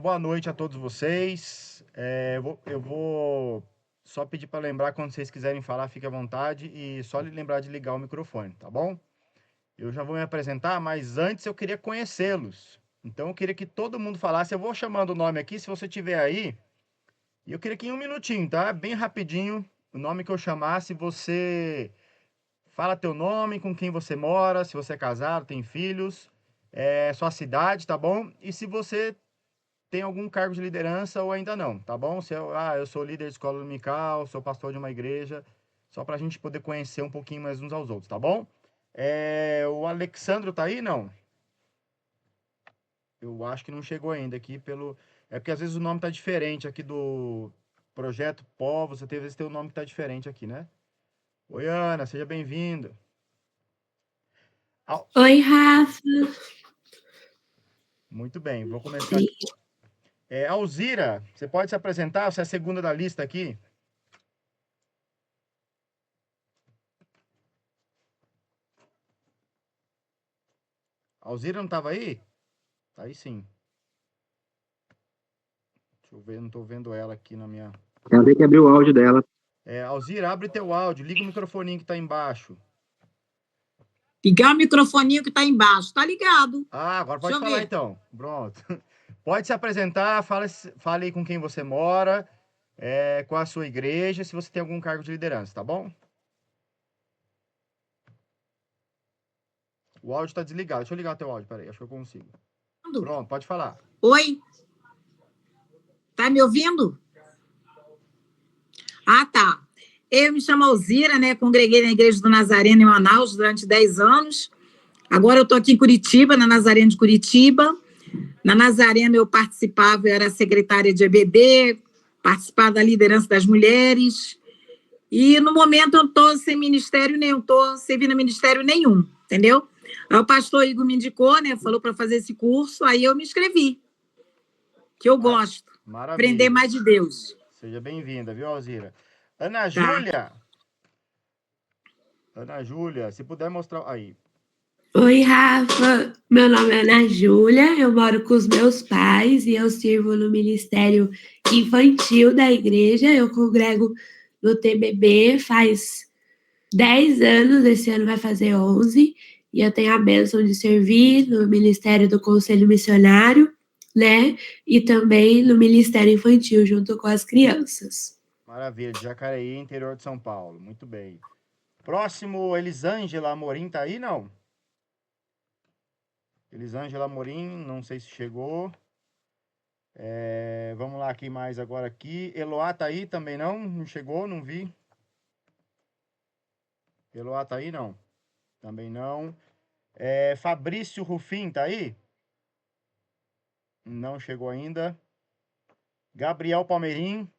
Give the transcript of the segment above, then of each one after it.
Boa noite a todos vocês. Eu vou só pedir para lembrar, quando vocês quiserem falar, fique à vontade e só lembrar de ligar o microfone, tá bom? Eu já vou me apresentar, mas antes eu queria conhecê-los. Então eu queria que todo mundo falasse. Eu vou chamando o nome aqui, se você tiver aí. E eu queria que em um minutinho, tá? Bem rapidinho, o nome que eu chamasse, você fala teu nome, com quem você mora, se você é casado, tem filhos, sua cidade, tá bom? E se você tem algum cargo de liderança ou ainda não, tá bom? Eu sou líder de escola dominical, sou pastor de uma igreja, só para a gente poder conhecer um pouquinho mais uns aos outros, tá bom? O Alexandro tá aí, não? Eu acho que não chegou ainda aqui pelo... É porque às vezes o nome tá diferente aqui do Projeto Povos, às vezes tem o nome que tá diferente aqui, né? Oi, Ana, seja bem-vindo. Oi, Rafa. Muito bem, vou começar aqui. Alzira, você pode se apresentar? Você é a segunda da lista aqui. Alzira não estava aí? Tá aí sim. Deixa eu ver, não estou vendo ela aqui na minha... Ela tem que abrir o áudio dela. Alzira, abre teu áudio, liga o microfoninho que está embaixo. Ligar o microfoninho que está embaixo. Tá ligado. Agora pode falar então. Pronto. Pode se apresentar, fale aí com quem você mora, qual a sua igreja, se você tem algum cargo de liderança, tá bom? O áudio está desligado. Deixa eu ligar o teu áudio, peraí, acho que eu consigo. Pronto, pode falar. Oi? Tá me ouvindo? Tá. Eu me chamo Alzira, né? Congreguei na Igreja do Nazareno em Manaus durante 10 anos. Agora eu estou aqui em Curitiba, na Nazareno de Curitiba. Na Nazareno eu participava, eu era secretária de EBD, participava da liderança das mulheres. E no momento eu estou sem ministério nenhum, estou servindo ministério nenhum, entendeu? Aí o pastor Igor me indicou, né? Falou para fazer esse curso, aí eu me inscrevi. Que eu gosto. Maravilha. Aprender mais de Deus. Seja bem-vinda, viu, Alzira? Ana Júlia. Ana Júlia, se puder mostrar aí. Oi, Rafa. Meu nome é Ana Júlia, eu moro com os meus pais e eu sirvo no Ministério Infantil da igreja. Eu congrego no TBB faz 10 anos, esse ano vai fazer 11, e eu tenho a bênção de servir no Ministério do Conselho Missionário, né? E também no Ministério Infantil, junto com as crianças. Maravilha, de Jacareí, interior de São Paulo. Muito bem. Próximo, Elisângela Amorim, tá aí, não? Elisângela Amorim, não sei se chegou. Vamos lá, aqui mais agora aqui. Eloá tá aí também, não? Não chegou, não vi. Eloá tá aí, não? Também não. Fabrício Rufim, tá aí? Não chegou ainda. Gabriel Palmeirim,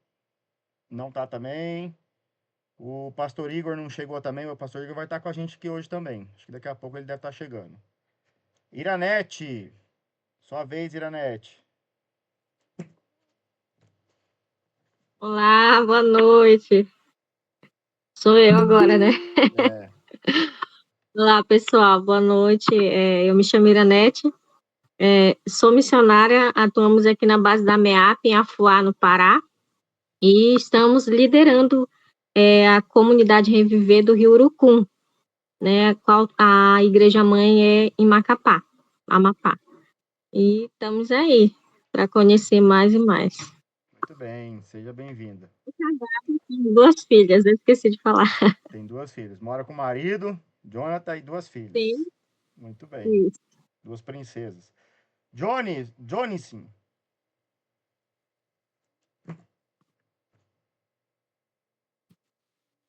não tá também. O pastor Igor não chegou também. O pastor Igor vai estar com a gente aqui hoje também. Acho que daqui a pouco ele deve estar chegando. Iranete. Sua vez, Iranete. Olá, boa noite. Sou eu agora, né? Olá, pessoal, boa noite. Eu me chamo Iranete. Sou missionária, atuamos aqui na base da MEAP, em Afuá, no Pará. E estamos liderando a comunidade Reviver do Rio Urucum, né, a qual a igreja mãe é em Macapá, Amapá. E estamos aí para conhecer mais e mais. Muito bem, seja bem-vinda. Tenho 2 filhas, eu esqueci de falar. Tem 2 filhas. Mora com o marido, Jonathan, e 2 filhas. Sim. Muito bem. Isso. 2 princesas. Johnny.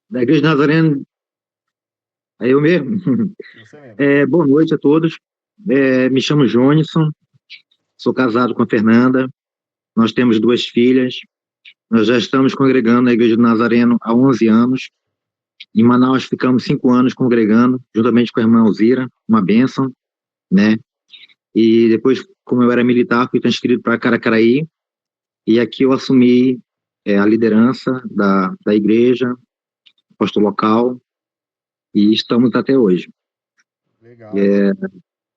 Da Igreja Nazareno. É eu mesmo? Você mesmo. Boa noite a todos. Me chamo Jonisson, sou casado com a Fernanda, nós temos 2 filhas, nós já estamos congregando na Igreja do Nazareno há 11 anos, em Manaus ficamos 5 anos congregando, juntamente com a irmã Alzira, uma bênção, né? E depois, como eu era militar, fui transferido para Caracaraí, e aqui eu assumi a liderança da igreja, apóstolo local, e estamos até hoje. Legal.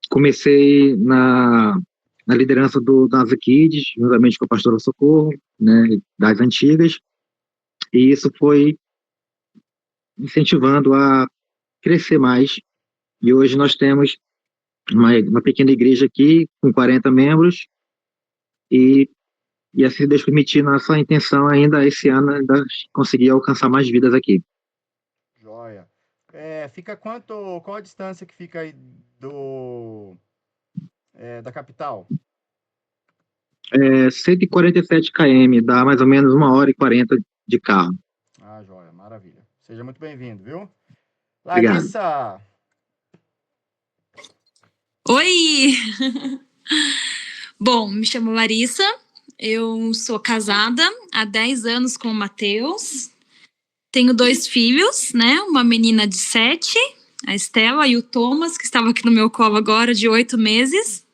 Comecei na na liderança do NASA Kids, juntamente com a pastora Socorro, né, das antigas, e isso foi incentivando a crescer mais. E hoje nós temos uma pequena igreja aqui, com 40 membros, e assim, Deus permitir, nossa intenção ainda esse ano ainda conseguir alcançar mais vidas aqui. Joia. Fica qual a distância que fica aí da capital? 147 km, dá mais ou menos 1h40 de carro. Ah, joia, maravilha. Seja muito bem-vindo, viu? Obrigado. Larissa! Oi! Bom, me chamo Larissa, eu sou casada há 10 anos com o Matheus, tenho 2 filhos, né? Uma menina de 7, a Estela, e o Thomas, que estava aqui no meu colo agora, de 8 meses.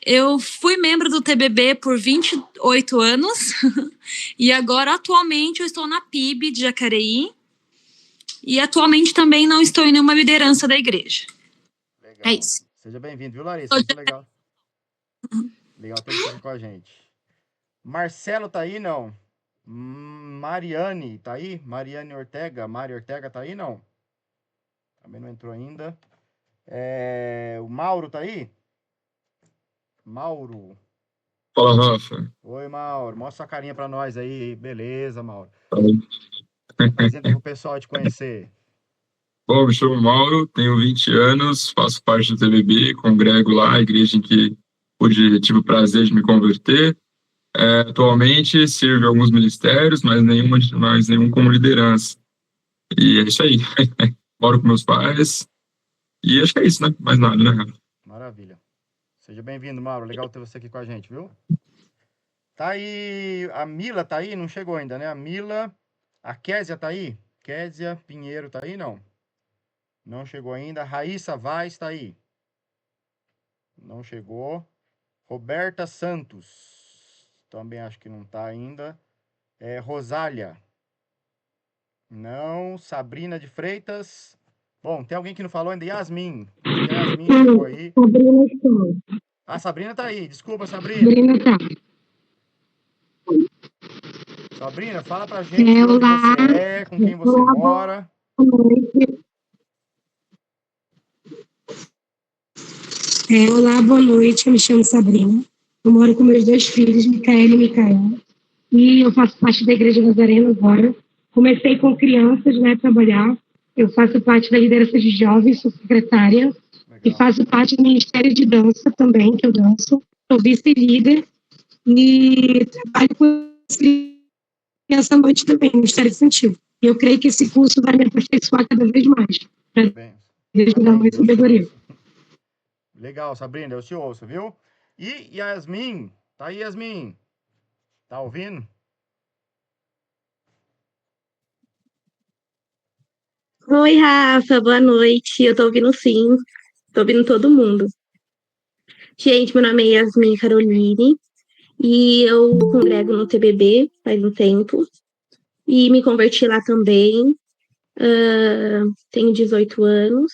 Eu fui membro do TBB por 28 anos e agora, atualmente, eu estou na PIB de Jacareí e atualmente também não estou em nenhuma liderança da igreja. Legal. É isso. Seja bem-vindo, viu, Larissa? Muito legal. Legal ter você aqui com a gente. Marcelo tá aí, não? Mariane tá aí? Mariane Ortega? Mari Ortega tá aí, não? Também não entrou ainda. O Mauro tá aí? Mauro. Fala, Rafa. Oi, Mauro. Mostra sua carinha pra nós aí. Beleza, Mauro. Oi. Apresenta pro pessoal te conhecer. Bom, me chamo Mauro, tenho 20 anos, faço parte do TBB, congrego lá, a igreja em que tive o prazer de me converter. Atualmente sirvo em alguns ministérios, mas nenhum como liderança. E é isso aí. Moro com meus pais. E acho que é isso, né? Mais nada, né, Rafa? Maravilha. Seja bem-vindo, Mauro. Legal ter você aqui com a gente, viu? Tá aí, a Mila tá aí? Não chegou ainda, né? A Mila. A Késia tá aí? Késia Pinheiro tá aí? Não. Não chegou ainda. Raíssa Vaz tá aí? Não chegou. Roberta Santos. Também acho que não tá ainda. Rosália. Não. Sabrina de Freitas. Bom, tem alguém que não falou ainda? Yasmin. Acho que a Yasmin chegou aí. Sabrina está. Ah, Sabrina tá aí. Desculpa, Sabrina. Sabrina tá. Sabrina, fala pra gente de onde você é, com quem você mora. Olá, boa noite. Eu me chamo Sabrina. Eu moro com meus 2 filhos, Micaela e Micaela. E eu faço parte da Igreja Nazareno agora. Comecei com crianças, né, a trabalhar. Eu faço parte da liderança de jovens, sou secretária. Legal. E faço parte do Ministério de Dança também, que eu danço. Sou vice-líder e trabalho com criança à noite também, no Ministério Infantil. E eu creio que esse curso vai me aperfeiçoar cada vez mais. Para Deus me dar mais sabedoria. Legal, Sabrina, eu te ouço, viu? E Yasmin? Tá aí, Yasmin? Tá ouvindo? Oi, Rafa, boa noite. Eu tô ouvindo sim, tô ouvindo todo mundo. Gente, meu nome é Yasmin Caroline e eu congrego no TBB faz um tempo e me converti lá também. Tenho 18 anos,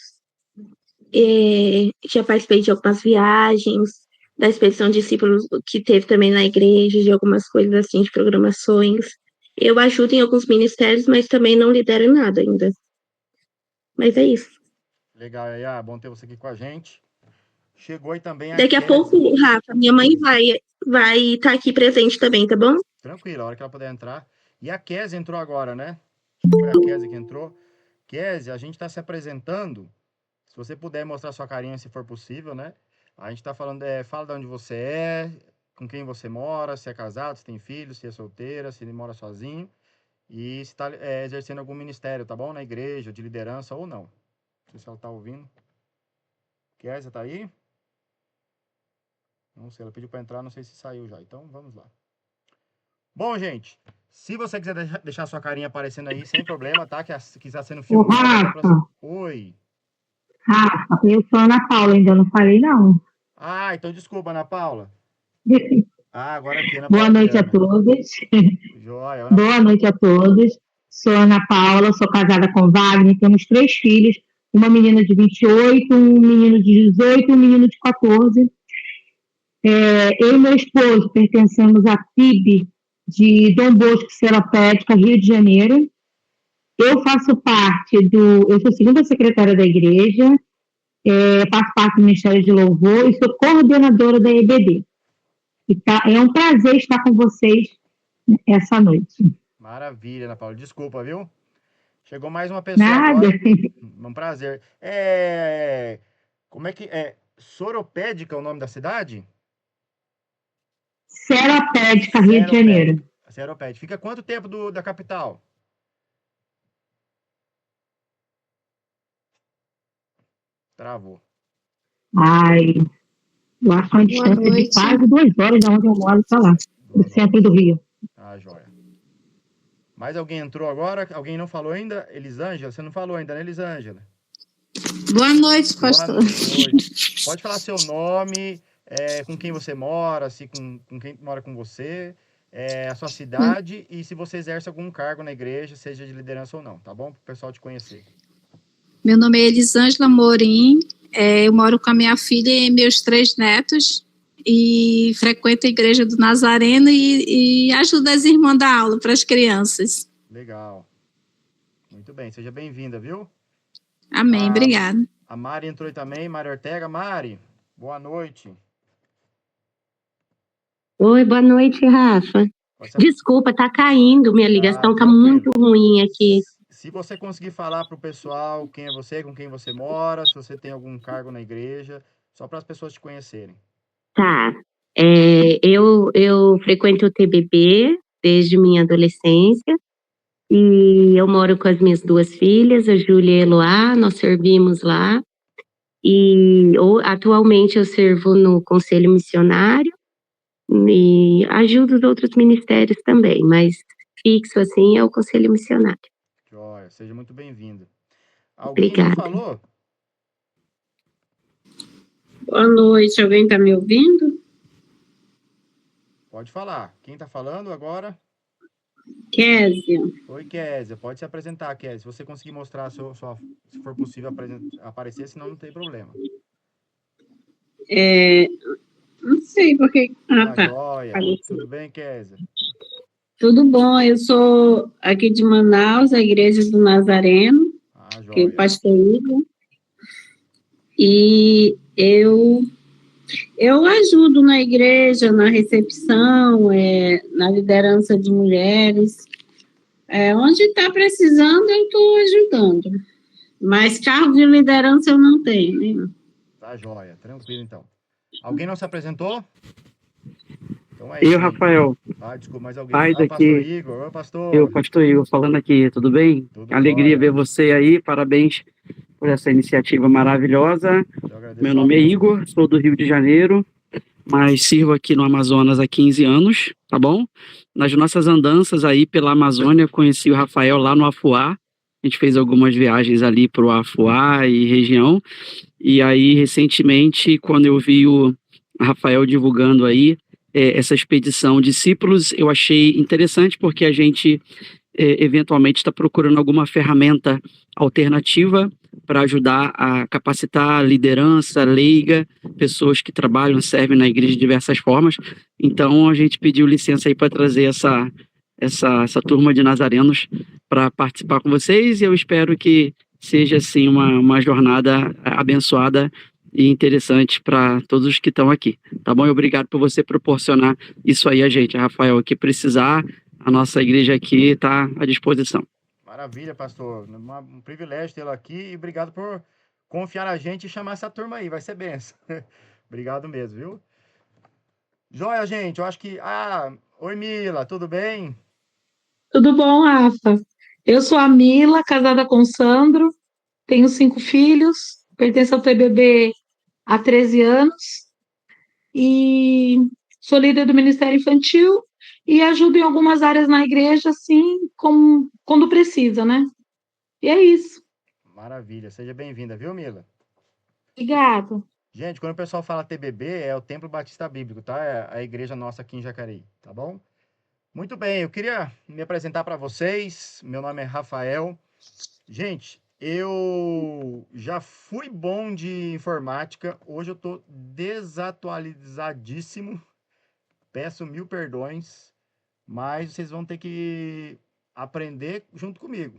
já participei de algumas viagens, da expedição de discípulos que teve também na igreja, de algumas coisas assim, de programações. Eu ajudo em alguns ministérios, mas também não lidero em nada ainda. Mas é isso. Legal, Yaya, bom ter você aqui com a gente. Chegou aí também a Daqui a pouco, Rafa, minha mãe vai estar aqui presente também, tá bom? Tranquilo, a hora que ela puder entrar. E a Kézia entrou agora, né? Foi a Kézia que entrou. Kézia, a gente está se apresentando. Se você puder mostrar sua carinha, se for possível, né? A gente está falando, fala de onde você é, com quem você mora, se é casado, se tem filho, se é solteira, se ele mora sozinho. E se está exercendo algum ministério, tá bom? Na igreja, de liderança ou não. Não sei se ela está ouvindo. Kézia, tá aí? Não sei, ela pediu para entrar, não sei se saiu já. Então, vamos lá. Bom, gente, se você quiser deixar sua carinha aparecendo aí, sem problema, tá? Que está sendo filmado. Oi. Rafa, eu sou a Ana Paula, ainda não falei, não. Ah, então desculpa, Ana Paula. Agora aqui, Ana Boa Paula. noite a todos. Joia, Boa noite a todos. Sou Ana Paula, sou casada com Wagner, temos 3 filhos, uma menina de 28, um menino de 18 e um menino de 14. Eu e meu esposo pertencemos à PIB de Dom Bosco Seropédica, Rio de Janeiro. Eu faço parte eu sou segunda secretária da igreja, faço parte do Ministério de Louvor e sou coordenadora da EBD. E é um prazer estar com vocês essa noite. Maravilha, Ana Paula. Desculpa, viu? Chegou mais uma pessoa Nada. agora. Um prazer. Como é que é? Soropédica é o nome da cidade? Seropédica, Rio de Janeiro. Seropédica. Fica quanto tempo da capital? Travou. Lá com a distância de quase 2 horas de onde eu moro para lá, no centro do Rio. Joia. Mais alguém entrou agora? Alguém não falou ainda? Elisângela, você não falou ainda, né, Elisângela? Boa noite, pastor. Boa noite. Pode falar seu nome, com quem você mora, se com quem mora com você, a sua cidade e se você exerce algum cargo na igreja, seja de liderança ou não, tá bom? Para o pessoal te conhecer. Meu nome é Elisângela Morim, eu moro com a minha filha e meus 3 netos e frequento a igreja do Nazareno e ajudo as irmãs da aula para as crianças. Legal. Muito bem, seja bem-vinda, viu? Amém, obrigada. A Mari entrou aí também, Mari Ortega. Mari, boa noite. Oi, boa noite, Rafa. Desculpa, tá caindo, minha ligação tá muito ruim aqui. Se você conseguir falar para o pessoal quem é você, com quem você mora, se você tem algum cargo na igreja, só para as pessoas te conhecerem. Tá. Eu frequento o TBB desde minha adolescência e eu moro com as minhas 2 filhas, a Júlia e a Eloá, nós servimos lá. E atualmente eu servo no Conselho Missionário e ajudo os outros ministérios também, mas fixo assim é o Conselho Missionário. Joia, seja muito bem-vindo. Alguém Obrigada. falou? Boa noite, alguém está me ouvindo? Pode falar. Quem está falando agora? Késia. Oi, Késia. Pode se apresentar, Késia. Se você conseguir mostrar, se for possível aparecer, senão não tem problema. Não sei porque... tá. Joia. Tudo bem, Késia? Tudo bom, eu sou aqui de Manaus, a Igreja do Nazareno, que é o pastor Igor. E eu ajudo na igreja, na recepção, na liderança de mulheres. Onde está precisando, eu estou ajudando. Mas cargo de liderança eu não tenho, né? Tá joia, tranquilo então. Alguém não se apresentou? Então eu, Rafael. Desculpa, mais alguém. Pai daqui. Pastor Igor. Oi, pastor. Eu, pastor Igor, falando aqui, tudo bem? Tudo alegria bom, ver você aí, parabéns por essa iniciativa maravilhosa. Meu nome é Igor, sou do Rio de Janeiro, mas sirvo aqui no Amazonas há 15 anos, tá bom? Nas nossas andanças aí pela Amazônia, conheci o Rafael lá no Afuá, a gente fez algumas viagens ali para o Afuá e região, e aí recentemente, quando eu vi o Rafael divulgando aí essa expedição Discípulos, eu achei interessante porque a gente eventualmente está procurando alguma ferramenta alternativa para ajudar a capacitar a liderança leiga, pessoas que trabalham, servem na igreja de diversas formas. Então a gente pediu licença aí para trazer essa turma de nazarenos para participar com vocês, e eu espero que seja assim uma jornada abençoada e interessante para todos os que estão aqui, tá bom? E obrigado por você proporcionar isso aí a gente, Rafael, o que precisar, a nossa igreja aqui está à disposição. Maravilha, pastor, um privilégio tê-lo aqui e obrigado por confiar na gente e chamar essa turma aí, vai ser benção. Obrigado mesmo, viu? Joia, gente, eu acho que... oi Mila, tudo bem? Tudo bom, Rafa? Eu sou a Mila, casada com o Sandro, tenho 5 filhos, pertenço ao TBB há 13 anos e sou líder do Ministério Infantil e ajudo em algumas áreas na igreja, assim, como quando precisa, né? E é isso. Maravilha, seja bem-vinda, viu, Mila? Obrigada. Gente, quando o pessoal fala TBB, é o Templo Batista Bíblico, tá? É a igreja nossa aqui em Jacareí, tá bom? Muito bem, eu queria me apresentar para vocês. Meu nome é Rafael. Gente, eu já fui bom de informática, hoje eu tô desatualizadíssimo, peço mil perdões, mas vocês vão ter que aprender junto comigo.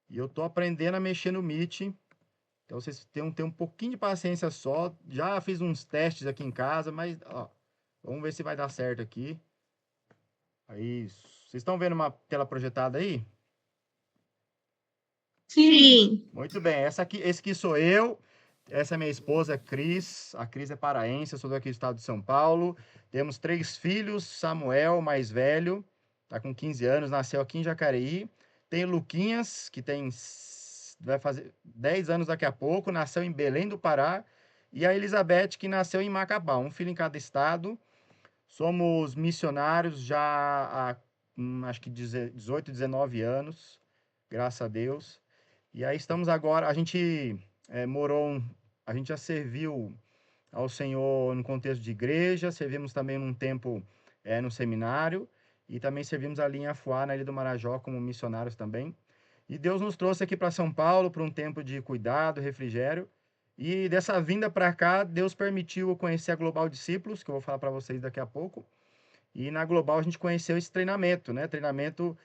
E eu tô aprendendo a mexer no Meet, então vocês têm um pouquinho de paciência só. Já fiz uns testes aqui em casa, mas ó, vamos ver se vai dar certo aqui. Aí, vocês estão vendo uma tela projetada aí? Sim. Muito bem, esse aqui sou eu, essa é minha esposa, Cris. A Cris é paraense, eu sou daqui do estado de São Paulo. Temos 3 filhos, Samuel, mais velho, tá com 15 anos, nasceu aqui em Jacareí. Tem Luquinhas, que vai fazer 10 anos daqui a pouco, nasceu em Belém do Pará. E a Elizabeth, que nasceu em Macapá, um filho em cada estado. Somos missionários já há, acho que 18, 19 anos, graças a Deus. E aí estamos agora, a gente a gente já serviu ao Senhor no contexto de igreja, servimos também num tempo no seminário, e também servimos ali em Afuá, na Ilha do Marajó, como missionários também. E Deus nos trouxe aqui para São Paulo para um tempo de cuidado, refrigério. E dessa vinda para cá, Deus permitiu eu conhecer a Global Discípulos, que eu vou falar para vocês daqui a pouco. E na Global a gente conheceu esse treinamento, né? Treinamento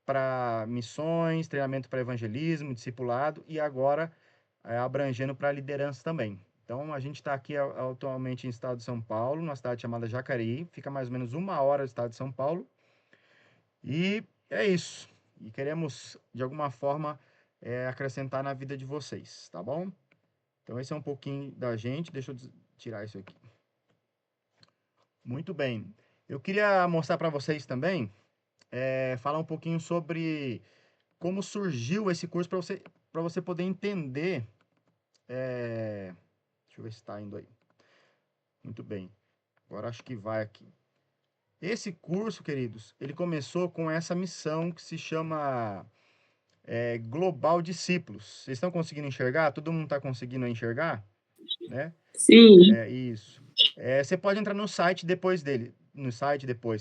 para missões, treinamento para evangelismo, discipulado e agora abrangendo para liderança também. Então a gente está aqui atualmente em estado de São Paulo, numa cidade chamada Jacareí, fica mais ou menos 1 hora do estado de São Paulo. E é isso. E queremos, de alguma forma, acrescentar na vida de vocês, tá bom? Então esse é um pouquinho da gente. Deixa eu tirar isso aqui. Muito bem. Eu queria mostrar para vocês também, falar um pouquinho sobre como surgiu esse curso para você poder entender. Deixa eu ver se está indo aí. Muito bem. Agora acho que vai aqui. Esse curso, queridos, ele começou com essa missão que se chama Global Discípulos. Vocês estão conseguindo enxergar? Todo mundo está conseguindo enxergar? Né? Sim. Isso. Você pode entrar no site depois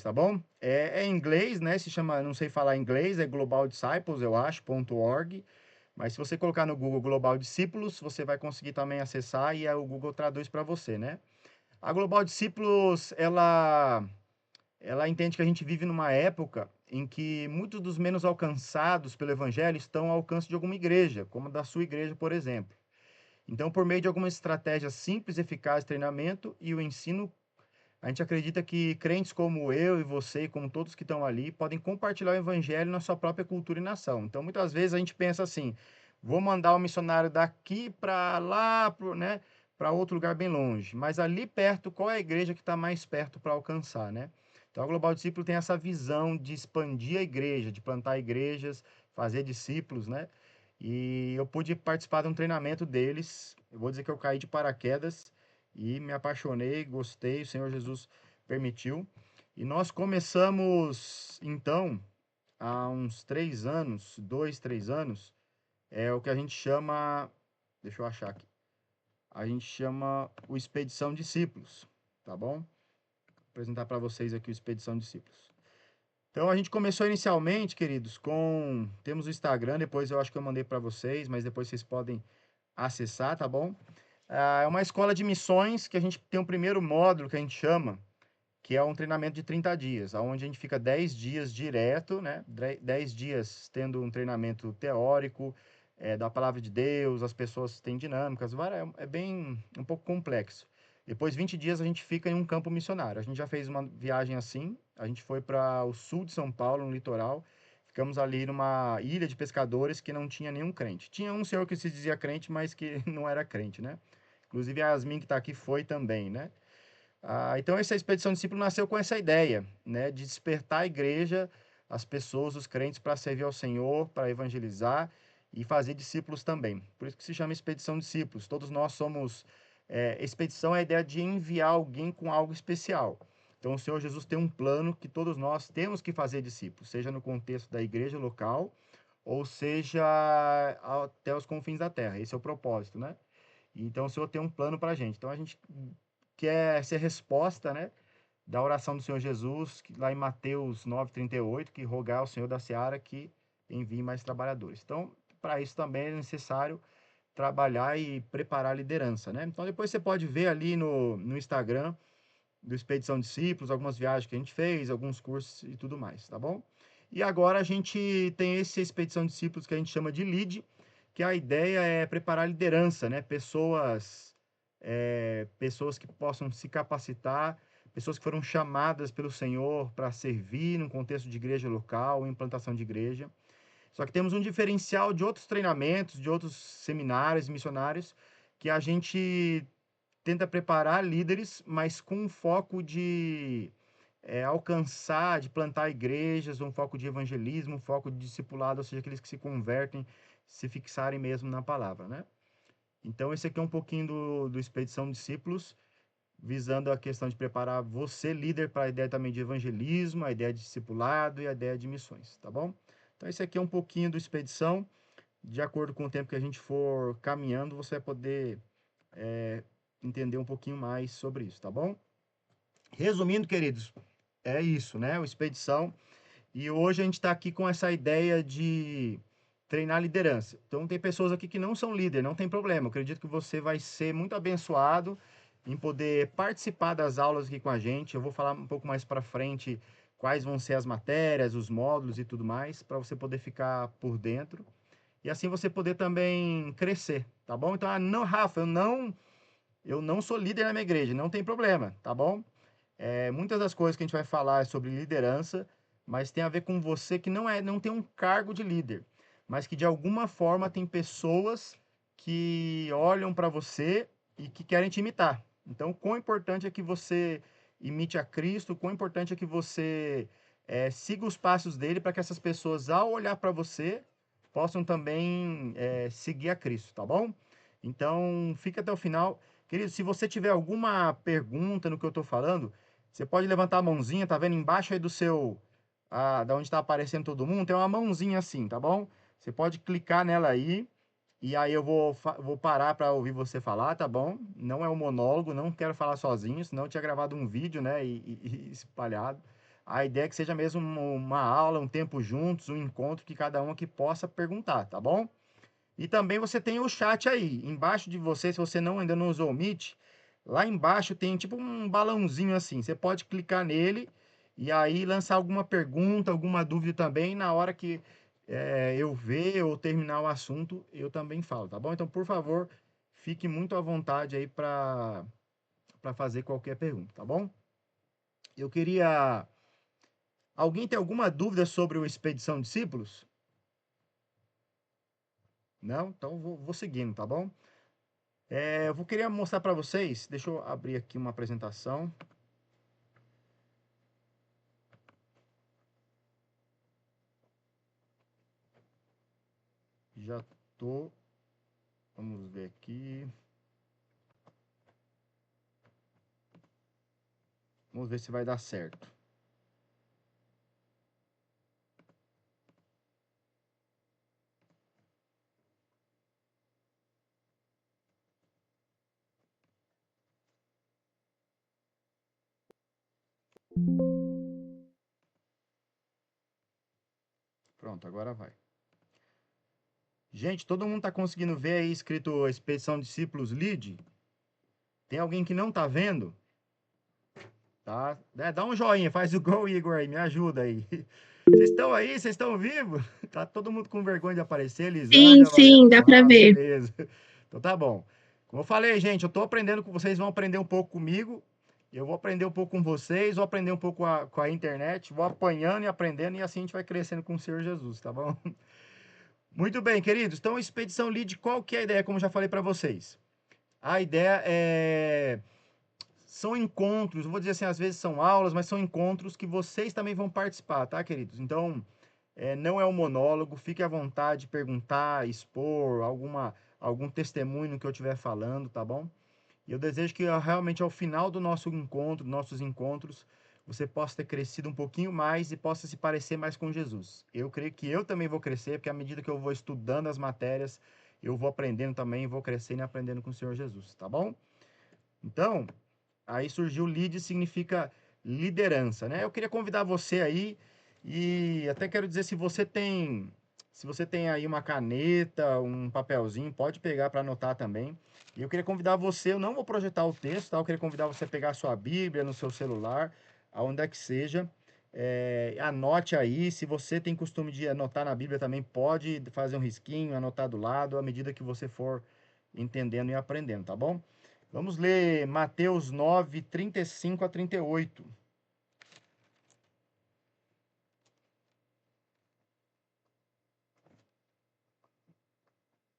tá bom? É em inglês, né? Se chama, não sei falar inglês, é Global Disciples, eu acho, .org. Mas se você colocar no Google Global Discípulos, você vai conseguir também acessar e aí o Google traduz para você, né? A Global Discípulos, ela entende que a gente vive numa época em que muitos dos menos alcançados pelo evangelho estão ao alcance de alguma igreja, como a da sua igreja, por exemplo. Então, por meio de algumas estratégias simples, eficazes de treinamento e o ensino, a gente acredita que crentes como eu e você, como todos que estão ali, podem compartilhar o evangelho na sua própria cultura e nação. Então, muitas vezes a gente pensa assim, vou mandar um missionário daqui para lá, né, para outro lugar bem longe. Mas ali perto, qual é a igreja que está mais perto para alcançar, né? Então, a Global Discípulo tem essa visão de expandir a igreja, de plantar igrejas, fazer discípulos, né? E eu pude participar de um treinamento deles. Eu vou dizer que eu caí de paraquedas e me apaixonei, gostei, o Senhor Jesus permitiu. E nós começamos, então, há uns 3 anos, 2, 3 anos, o que a gente chama, deixa eu achar aqui, a gente chama o Expedição Discípulos, tá bom? Vou apresentar para vocês aqui o Expedição Discípulos. Então, a gente começou inicialmente, queridos, temos o Instagram, depois eu acho que eu mandei para vocês, mas depois vocês podem acessar, tá bom? É uma escola de missões que a gente tem um primeiro módulo que a gente chama, que é um treinamento de 30 dias, onde a gente fica 10 dias direto, né? 10 dias tendo um treinamento teórico, da palavra de Deus, as pessoas têm dinâmicas, é bem um pouco complexo. Depois, 20 dias, a gente fica em um campo missionário. A gente já fez uma viagem assim, a gente foi para o sul de São Paulo, no litoral, ficamos ali numa ilha de pescadores que não tinha nenhum crente. Tinha um senhor que se dizia crente, mas que não era crente, né? Inclusive, a Yasmin, que está aqui, foi também, né? Então, essa expedição discípulo nasceu com essa ideia, né? De despertar a igreja, as pessoas, os crentes, para servir ao Senhor, para evangelizar e fazer discípulos também. Por isso que se chama expedição discípulos. Todos nós somos... expedição é a ideia de enviar alguém com algo especial. Então, o Senhor Jesus tem um plano que todos nós temos que fazer discípulos, seja no contexto da igreja local, ou seja até os confins da terra. Esse é o propósito, né? Então, o Senhor tem um plano para a gente. Então, a gente quer ser resposta, né? da oração do Senhor Jesus, lá em Mateus 9:38, que rogar ao Senhor da seara que envie mais trabalhadores. Então, para isso também é necessário trabalhar e preparar a liderança, né? Então, depois você pode ver ali no Instagram do Expedição Discípulos, algumas viagens que a gente fez, alguns cursos e tudo mais, tá bom? E agora a gente tem esse Expedição Discípulos que a gente chama de LEAD, que a ideia é preparar a liderança, né? Pessoas que possam se capacitar, pessoas que foram chamadas pelo Senhor para servir num contexto de igreja local, implantação de igreja. Só que temos um diferencial de outros treinamentos, de outros seminários, missionários, que a gente tenta preparar líderes, mas com um foco de alcançar, de plantar igrejas, um foco de evangelismo, um foco de discipulado, ou seja, aqueles que se convertem, se fixarem mesmo na palavra, né? Então, esse aqui é um pouquinho do Expedição Discípulos, visando a questão de preparar você, líder, para a ideia também de evangelismo, a ideia de discipulado e a ideia de missões, tá bom? Então, esse aqui é um pouquinho do Expedição. De acordo com o tempo que a gente for caminhando, você vai poder entender um pouquinho mais sobre isso, tá bom? Resumindo, queridos, é isso, né? O Expedição. E hoje a gente está aqui com essa ideia de treinar liderança. Então, tem pessoas aqui que não são líder, não tem problema. Eu acredito que você vai ser muito abençoado em poder participar das aulas aqui com a gente. Eu vou falar um pouco mais para frente quais vão ser as matérias, os módulos e tudo mais, para você poder ficar por dentro. E assim você poder também crescer, tá bom? Então, não, Rafa, eu não sou líder na minha igreja, não tem problema, tá bom? Muitas das coisas que a gente vai falar é sobre liderança, mas tem a ver com você que não tem um cargo de líder, mas que de alguma forma tem pessoas que olham para você e que querem te imitar. Então, quão importante é que você imite a Cristo, quão importante é que você siga os passos dele para que essas pessoas, ao olhar para você, possam também seguir a Cristo, tá bom? Então, fica até o final. Querido, se você tiver alguma pergunta no que eu estou falando, você pode levantar a mãozinha, tá vendo? Embaixo aí da onde está aparecendo todo mundo, tem uma mãozinha assim, tá bom? Você pode clicar nela aí, e aí eu vou parar para ouvir você falar, tá bom? Não é um monólogo, não quero falar sozinho, senão eu tinha gravado um vídeo, né, e espalhado. A ideia é que seja mesmo uma aula, um tempo juntos, um encontro que cada um aqui possa perguntar, tá bom? E também você tem o chat aí, embaixo de você, se você ainda não usou o Meet, lá embaixo tem tipo um balãozinho assim, você pode clicar nele e aí lançar alguma pergunta, alguma dúvida também, na hora que eu ver ou terminar o assunto, eu também falo, tá bom? Então, por favor, fique muito à vontade aí para fazer qualquer pergunta, tá bom? Eu queria... Alguém tem alguma dúvida sobre o Expedição Discípulos? Não? Então, vou seguindo, tá bom? Eu queria mostrar para vocês, deixa eu abrir aqui uma apresentação. Já tô... Vamos ver aqui. Vamos ver se vai dar certo. Pronto, agora vai. Gente, todo mundo tá conseguindo ver aí escrito Expedição Discípulos Lead? Tem alguém que não tá vendo? Tá? Dá um joinha, faz o gol, Igor, aí, me ajuda aí. Vocês estão aí? Vocês estão vivos? Tá todo mundo com vergonha de aparecer, Lisângela? Sim, dá para ver. Beleza. Então tá bom. Como eu falei, gente, eu tô aprendendo com vocês, vão aprender um pouco comigo. Eu vou aprender um pouco com vocês, vou aprender um pouco com a internet, vou apanhando e aprendendo, e assim a gente vai crescendo com o Senhor Jesus, tá bom? Muito bem, queridos. Então, Expedição Lead, qual que é a ideia, como eu já falei para vocês? A ideia são encontros, vou dizer assim, às vezes são aulas, mas são encontros que vocês também vão participar, tá, queridos? Então, não é um monólogo, fique à vontade de perguntar, expor algum testemunho no que eu estiver falando, tá bom? E eu desejo que realmente ao final do nosso encontro, nossos encontros, você possa ter crescido um pouquinho mais e possa se parecer mais com Jesus. Eu creio que eu também vou crescer, porque à medida que eu vou estudando as matérias, eu vou aprendendo também, vou crescendo e aprendendo com o Senhor Jesus, tá bom? Então, aí surgiu lead, significa liderança, né? Eu queria convidar você aí e até quero dizer, se você tem aí uma caneta, um papelzinho, pode pegar para anotar também. E eu queria convidar você, eu não vou projetar o texto, tá? Eu queria convidar você a pegar a sua Bíblia no seu celular, aonde é que seja. Anote aí, se você tem costume de anotar na Bíblia também, pode fazer um risquinho, anotar do lado, à medida que você for entendendo e aprendendo, tá bom? Vamos ler Mateus 9, 35 a 38.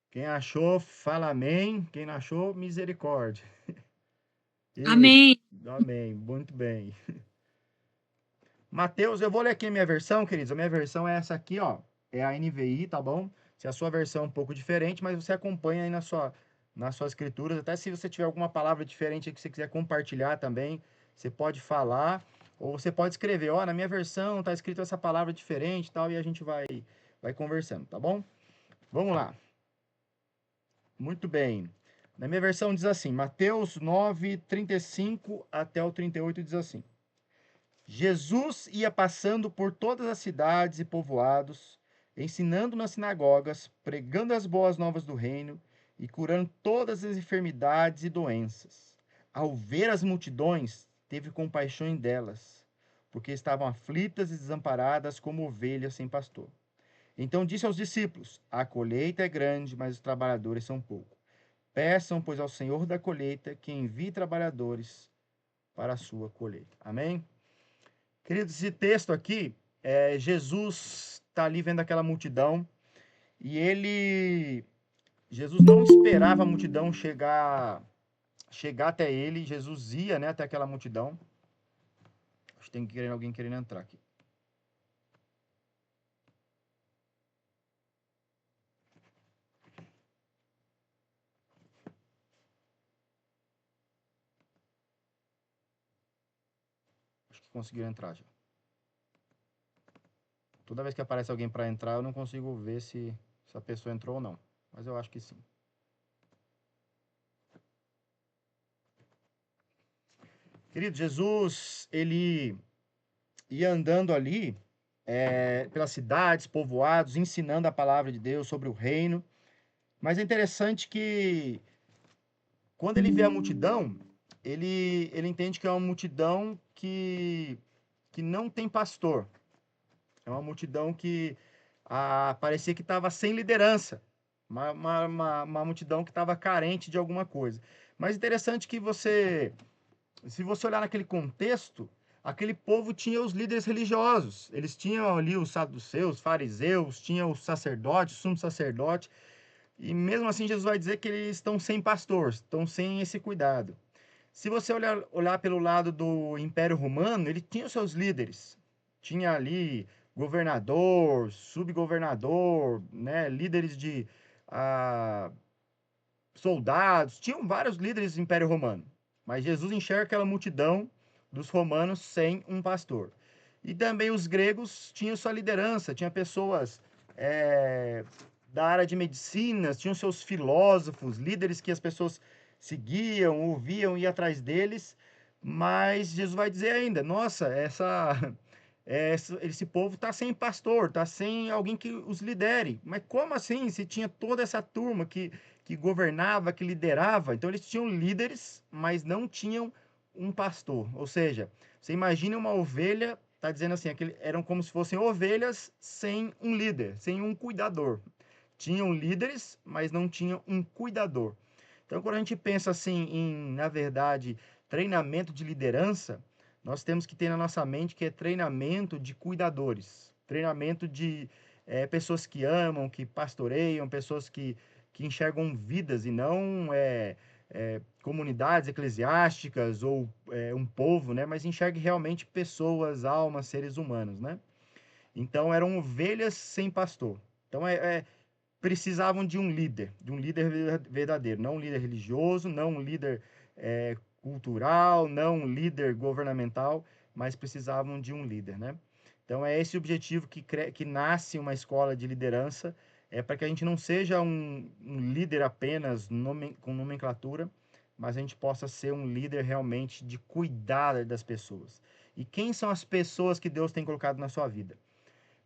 Quem achou, fala amém. Quem não achou, misericórdia. Amém. Amém, muito bem. Mateus, eu vou ler aqui a minha versão, queridos. A minha versão é essa aqui, ó. É a NVI, tá bom? Se a sua versão é um pouco diferente, mas você acompanha aí nas suas escrituras. Até se você tiver alguma palavra diferente aí que você quiser compartilhar também, você pode falar. Ou você pode escrever, ó, na minha versão tá escrito essa palavra diferente e tal, e a gente vai conversando, tá bom? Vamos lá. Muito bem. Na minha versão diz assim, Mateus 9, 35 até o 38 diz assim. Jesus ia passando por todas as cidades e povoados, ensinando nas sinagogas, pregando as boas novas do reino e curando todas as enfermidades e doenças. Ao ver as multidões, teve compaixão delas, porque estavam aflitas e desamparadas como ovelhas sem pastor. Então disse aos discípulos: a colheita é grande, mas os trabalhadores são poucos. Peçam, pois, ao Senhor da colheita que envie trabalhadores para a sua colheita. Amém? Queridos, esse texto aqui, Jesus está ali vendo aquela multidão e Jesus não esperava a multidão chegar até ele. Jesus ia, né, até aquela multidão. Acho que tem alguém querendo entrar aqui. Acho que conseguiram entrar já. Toda vez que aparece alguém para entrar, eu não consigo ver se a pessoa entrou ou não. Mas eu acho que sim. Querido, Jesus, ele ia andando ali pelas cidades, povoados, ensinando a palavra de Deus sobre o reino. Mas é interessante que quando ele vê a multidão, ele entende que é uma multidão que não tem pastor. É uma multidão que parecia que estava sem liderança. Uma multidão que estava carente de alguma coisa. Mas interessante que se você olhar naquele contexto, aquele povo tinha os líderes religiosos. Eles tinham ali os saduceus, fariseus, tinham os sacerdotes, sumo sacerdote. E mesmo assim, Jesus vai dizer que eles estão sem pastor, estão sem esse cuidado. Se você olhar pelo lado do Império Romano, ele tinha os seus líderes. Tinha ali governador, subgovernador, né, líderes de soldados. Tinham vários líderes do Império Romano. Mas Jesus enxerga aquela multidão dos romanos sem um pastor. E também os gregos tinham sua liderança, tinha pessoas da área de medicina, tinham seus filósofos, líderes que as pessoas seguiam, ouviam, iam atrás deles. Mas Jesus vai dizer ainda, nossa, esse povo está sem pastor, está sem alguém que os lidere. Mas como assim? Se tinha toda essa turma que governava, que liderava. Então eles tinham líderes, mas não tinham um pastor. Ou seja, você imagina uma ovelha, está dizendo assim, eram como se fossem ovelhas sem um líder, sem um cuidador. Tinham líderes, mas não tinham um cuidador. Então quando a gente pensa assim na verdade, treinamento de liderança, nós temos que ter na nossa mente que é treinamento de cuidadores. Treinamento de pessoas que amam, que pastoreiam, pessoas que enxergam vidas e não comunidades eclesiásticas ou um povo, né? Mas enxergue realmente pessoas, almas, seres humanos, né? Então eram ovelhas sem pastor. Então precisavam de um líder verdadeiro, não um líder religioso, não um líder cultural, não um líder governamental, mas precisavam de um líder, né? Então é esse o objetivo que nasce uma escola de liderança, para que a gente não seja um líder apenas com nomenclatura, mas a gente possa ser um líder realmente de cuidar das pessoas. E quem são as pessoas que Deus tem colocado na sua vida?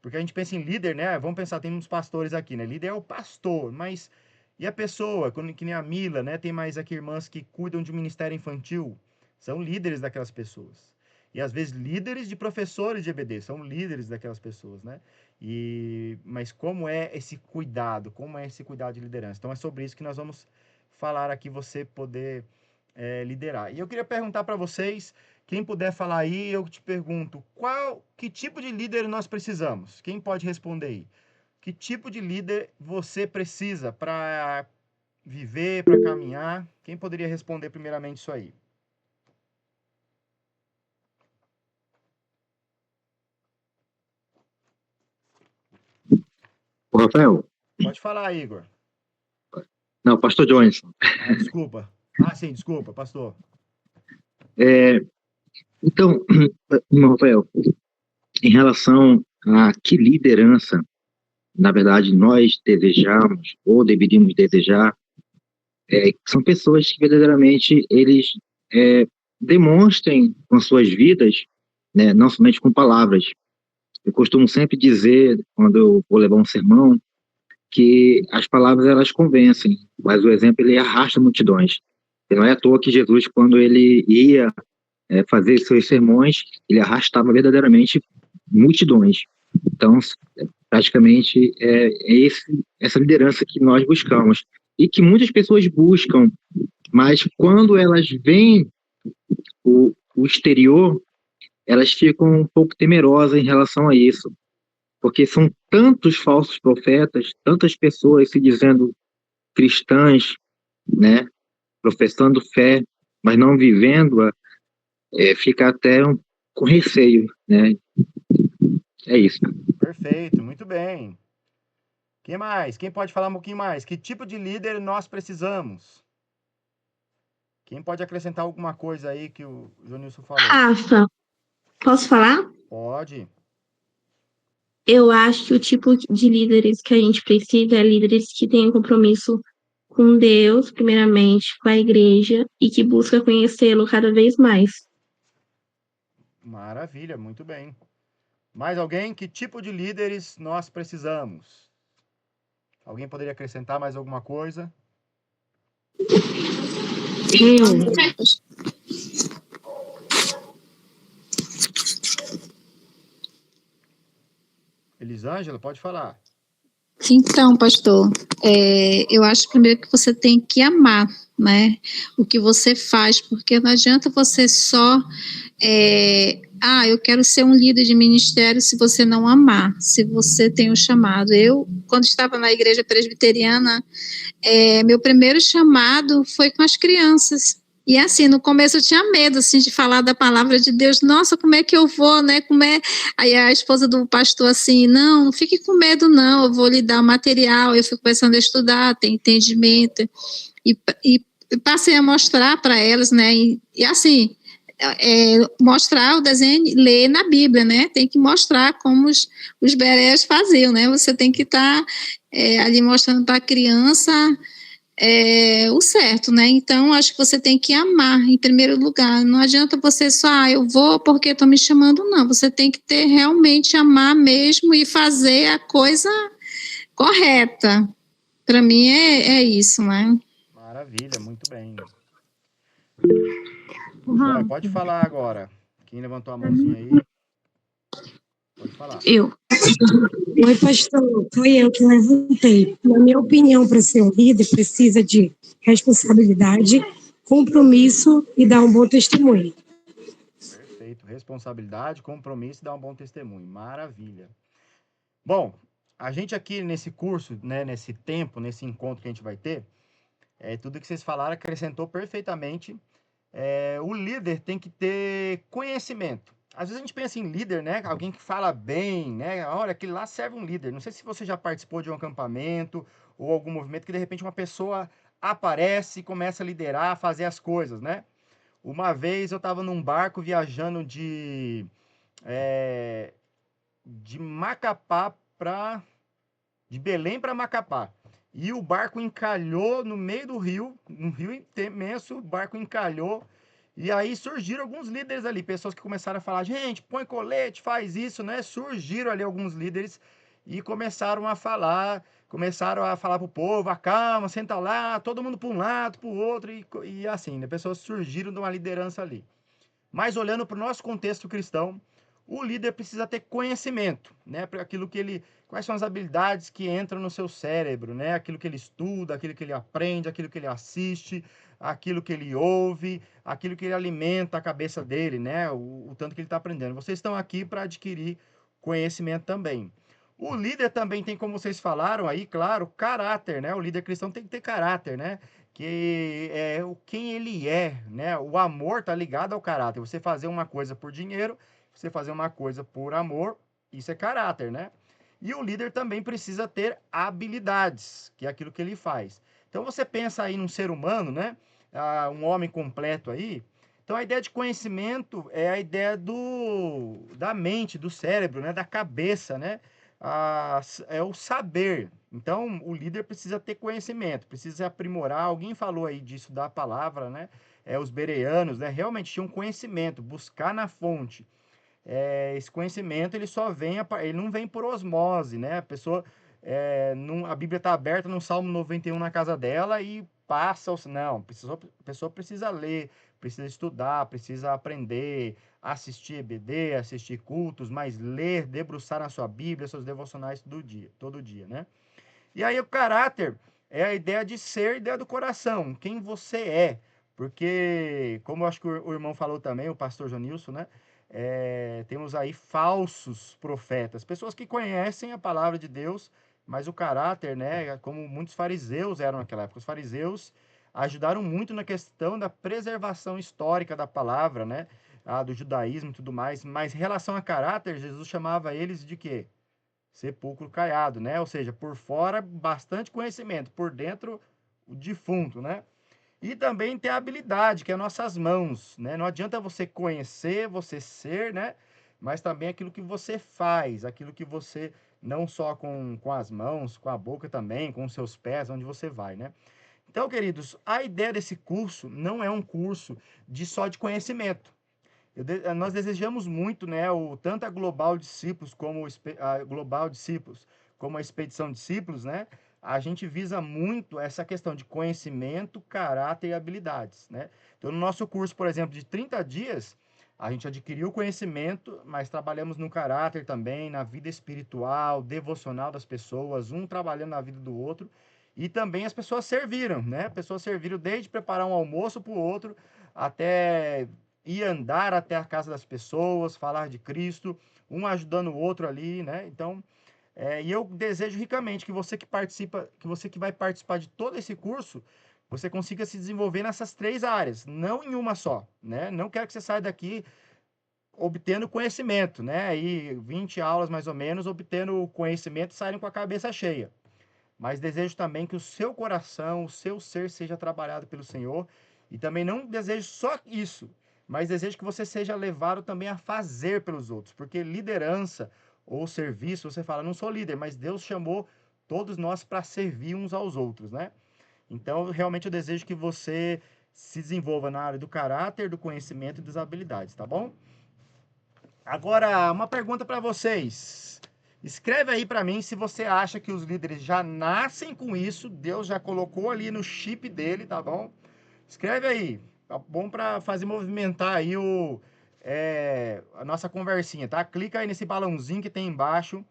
Porque a gente pensa em líder, né? Vamos pensar, tem uns pastores aqui, né? Líder é o pastor, mas e a pessoa, que nem a Mila, né? Tem mais aqui irmãs que cuidam de um ministério infantil, são líderes daquelas pessoas. E às vezes líderes de professores de EBD, são líderes daquelas pessoas, né? Mas como é esse cuidado? Como é esse cuidado de liderança? Então é sobre isso que nós vamos falar aqui, você poder liderar. E eu queria perguntar para vocês, quem puder falar aí, eu te pergunto, que tipo de líder nós precisamos? Quem pode responder aí? Que tipo de líder você precisa para viver, para caminhar? Quem poderia responder primeiramente isso aí? Ô, Rafael. Pode falar, Igor. Não, pastor Johnson. Desculpa. Sim, desculpa, pastor. Então, irmão Rafael, em relação a que liderança, na verdade, nós desejamos ou deveríamos desejar, são pessoas que verdadeiramente eles demonstrem com suas vidas, né, não somente com palavras. Eu costumo sempre dizer, quando eu vou levar um sermão, que as palavras elas convencem, mas o exemplo ele arrasta multidões. E não é à toa que Jesus, quando ele ia fazer seus sermões, ele arrastava verdadeiramente multidões. Então, praticamente essa liderança que nós buscamos e que muitas pessoas buscam, mas quando elas veem o exterior, elas ficam um pouco temerosas em relação a isso, porque são tantos falsos profetas, tantas pessoas se dizendo cristãs, né, professando fé, mas não vivendo-a, fica até com receio, né? É isso. Perfeito, muito bem. Quem mais? Quem pode falar um pouquinho mais? Que tipo de líder nós precisamos? Quem pode acrescentar alguma coisa aí que o Jonilson falou? Rafa, posso falar? Pode. Eu acho que o tipo de líderes que a gente precisa é líderes que tenham compromisso com Deus, primeiramente, com a igreja, e que busca conhecê-lo cada vez mais. Maravilha, muito bem. Mais alguém? Que tipo de líderes nós precisamos? Alguém poderia acrescentar mais alguma coisa? Elisângela, pode falar. Então, pastor, eu acho primeiro que você tem que amar, né, o que você faz, porque não adianta você só, eu quero ser um líder de ministério se você não amar, se você tem um chamado. Eu, quando estava na igreja presbiteriana, meu primeiro chamado foi com as crianças. E assim, no começo eu tinha medo, assim, de falar da palavra de Deus. Nossa, como é que eu vou, né? Aí a esposa do pastor assim, não fique com medo não, eu vou lhe dar o material. Eu fico começando a estudar, ter entendimento. E passei a mostrar para elas, né? E assim, mostrar o desenho, ler na Bíblia, né? Tem que mostrar como os berés faziam, né? Você tem que estar ali mostrando para a criança o certo, né? Então, acho que você tem que amar em primeiro lugar. Não adianta você só, eu vou porque estão me chamando, não. Você tem que realmente amar mesmo e fazer a coisa correta. Para mim é isso, né? Maravilha, muito bem. Bom, pode falar agora. Quem levantou a mãozinha aí? Pode falar. Eu. Oi, pastor. Foi eu que levantei. Na minha opinião, para ser um líder, precisa de responsabilidade, compromisso e dar um bom testemunho. Perfeito. Responsabilidade, compromisso e dar um bom testemunho. Maravilha. Bom, a gente aqui nesse curso, né, nesse tempo, nesse encontro que a gente vai ter, tudo que vocês falaram acrescentou perfeitamente. O líder tem que ter conhecimento. Às vezes a gente pensa em líder, né? Alguém que fala bem, né? Olha, aquele lá serve um líder. Não sei se você já participou de um acampamento ou algum movimento que de repente uma pessoa aparece e começa a liderar, a fazer as coisas, né? Uma vez eu estava num barco viajando de Macapá de Belém para Macapá. E o barco encalhou no meio do rio, um rio imenso, o barco encalhou E aí surgiram alguns líderes ali, pessoas que começaram a falar, gente, põe colete, faz isso, né? Surgiram ali alguns líderes e começaram a falar pro povo, acalma, senta lá, todo mundo para um lado, para o outro, e assim, né? Pessoas surgiram de uma liderança ali. Mas olhando para o nosso contexto cristão, o líder precisa ter conhecimento, né? Para aquilo que ele, quais são as habilidades que entram no seu cérebro, né? Aquilo que ele estuda, aquilo que ele aprende, aquilo que ele assiste, aquilo que ele ouve, aquilo que ele alimenta a cabeça dele, né? O tanto que ele está aprendendo. Vocês estão aqui para adquirir conhecimento também. O líder também tem, como vocês falaram aí, claro, caráter, né? O líder cristão tem que ter caráter, né? Que é quem ele é, né? O amor tá ligado ao caráter. Você fazer uma coisa por dinheiro, você fazer uma coisa por amor, isso é caráter, né? E o líder também precisa ter habilidades, que é aquilo que ele faz. Então você pensa aí num ser humano, né? Um homem completo aí. Então a ideia de conhecimento é a ideia da mente, do cérebro, né? Da cabeça, né? É o saber. Então, o líder precisa ter conhecimento, precisa aprimorar. Alguém falou aí disso da palavra, né? Os bereanos, né? Realmente tinham conhecimento, buscar na fonte. Esse conhecimento, ele só vem, ele não vem por osmose, né? A pessoa, a Bíblia está aberta no Salmo 91 na casa dela e passa, não, a pessoa precisa ler, precisa estudar, precisa aprender, assistir EBD, assistir cultos, mas ler, debruçar na sua Bíblia, seus devocionais todo dia, né? E aí o caráter é a ideia de ser, a ideia do coração, quem você é. Porque, como eu acho que o irmão falou também, o pastor Jonilson, né? Temos aí falsos profetas, pessoas que conhecem a palavra de Deus, mas o caráter, né? Como muitos fariseus eram naquela época. Os fariseus ajudaram muito na questão da preservação histórica da palavra, né? Do judaísmo e tudo mais. Mas em relação a caráter, Jesus chamava eles de quê? Sepulcro caiado, né? Ou seja, por fora, bastante conhecimento, por dentro, o defunto, né? E também tem a habilidade, que é nossas mãos, né? Não adianta você conhecer, você ser, né? Mas também aquilo que você faz, aquilo que você, não só com as mãos, com a boca também, com os seus pés, onde você vai, né? Então, queridos, a ideia desse curso não é um curso só de conhecimento. Nós desejamos muito, né, tanto a Global Discípulos como a Expedição Discípulos, né? A gente visa muito essa questão de conhecimento, caráter e habilidades, né? Então, no nosso curso, por exemplo, de 30 dias, a gente adquiriu conhecimento, mas trabalhamos no caráter também, na vida espiritual, devocional das pessoas, um trabalhando na vida do outro, e também as pessoas serviram, né? Pessoas serviram desde preparar um almoço para o outro, até ir andar até a casa das pessoas, falar de Cristo, um ajudando o outro ali, né? Então, e eu desejo ricamente que você que vai participar de todo esse curso, você consiga se desenvolver nessas 3 áreas, não em uma só, né? Não quero que você saia daqui obtendo conhecimento, né? Aí 20 aulas mais ou menos, obtendo conhecimento e saindo com a cabeça cheia. Mas desejo também que o seu coração, o seu ser seja trabalhado pelo Senhor, e também não desejo só isso, mas desejo que você seja levado também a fazer pelos outros, porque liderança ou serviço, você fala, não sou líder, mas Deus chamou todos nós para servir uns aos outros, né? Então, realmente eu desejo que você se desenvolva na área do caráter, do conhecimento e das habilidades, tá bom? Agora, uma pergunta para vocês. Escreve aí para mim se você acha que os líderes já nascem com isso, Deus já colocou ali no chip dele, tá bom? Escreve aí, tá bom, para fazer movimentar aí a nossa conversinha, tá? Clica aí nesse balãozinho que tem embaixo,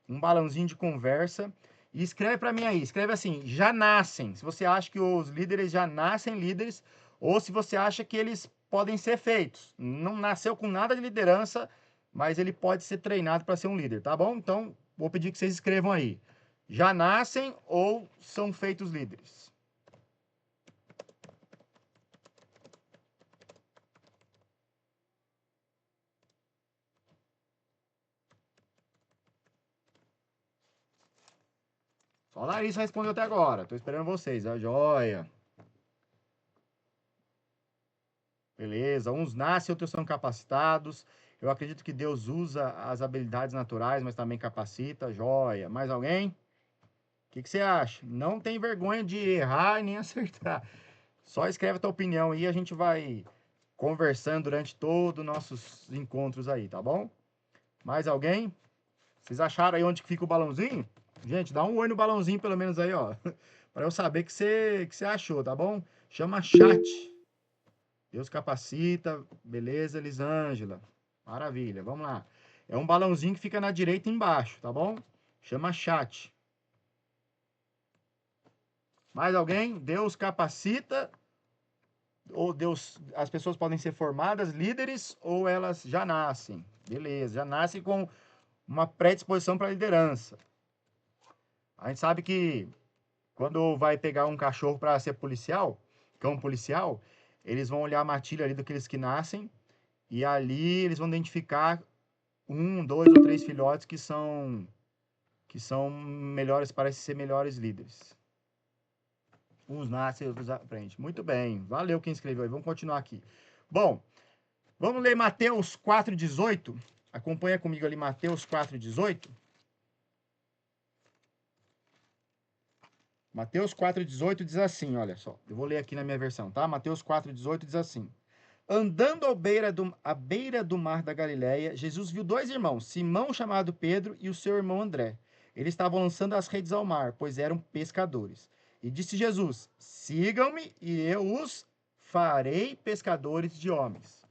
um balãozinho de conversa, e escreve para mim aí, escreve assim, já nascem, se você acha que os líderes já nascem líderes, ou se você acha que eles podem ser feitos, não nasceu com nada de liderança, mas ele pode ser treinado para ser um líder, tá bom? Então, vou pedir que vocês escrevam aí, já nascem ou são feitos líderes? Só a Larissa respondeu até agora. Tô esperando vocês. A joia. Beleza. Uns nascem, outros são capacitados. Eu acredito que Deus usa as habilidades naturais, mas também capacita. Joia. Mais alguém? O que você acha? Não tem vergonha de errar e nem acertar. Só escreve a tua opinião aí, a gente vai conversando durante todos os nossos encontros aí, tá bom? Mais alguém? Vocês acharam aí onde que fica o balãozinho? Gente, dá um oi no balãozinho pelo menos aí, ó. Para eu saber que você achou, tá bom? Chama chat. Deus capacita. Beleza, Elisângela. Maravilha, vamos lá. É um balãozinho que fica na direita embaixo, tá bom? Chama chat. Mais alguém? Deus capacita. Ou Deus, as pessoas podem ser formadas líderes ou elas já nascem. Beleza, já nascem com uma predisposição para liderança. A gente sabe que quando vai pegar um cachorro para ser policial, cão policial, eles vão olhar a matilha ali daqueles que nascem e ali eles vão identificar 1, 2 ou 3 filhotes que são melhores, parecem ser melhores líderes. Uns nascem, outros aprendem. Muito bem, valeu quem escreveu aí. Vamos continuar aqui. Bom, vamos ler Mateus 4,18. Acompanha comigo ali Mateus 4,18. Mateus 4,18 diz assim, olha só. Eu vou ler aqui na minha versão, tá? Mateus 4,18 diz assim. Andando à beira do mar da Galileia, Jesus viu 2 irmãos, Simão, chamado Pedro, e o seu irmão André. Eles estavam lançando as redes ao mar, pois eram pescadores. E disse Jesus, sigam-me e eu os farei pescadores de homens.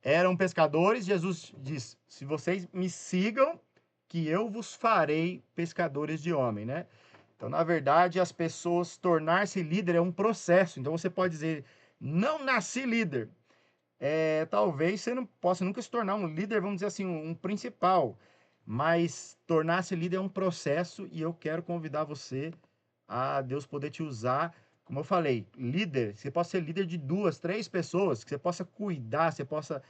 Eram pescadores, Jesus diz, se vocês me sigam, que eu vos farei pescadores de homem, né? Então, na verdade, as pessoas tornar-se líder é um processo. Então, você pode dizer, não nasci líder. Talvez você não possa nunca se tornar um líder, vamos dizer assim, um principal. Mas tornar-se líder é um processo e eu quero convidar você a Deus poder te usar. Como eu falei, líder, você pode ser líder de 2, 3 pessoas, que você possa cuidar, você possa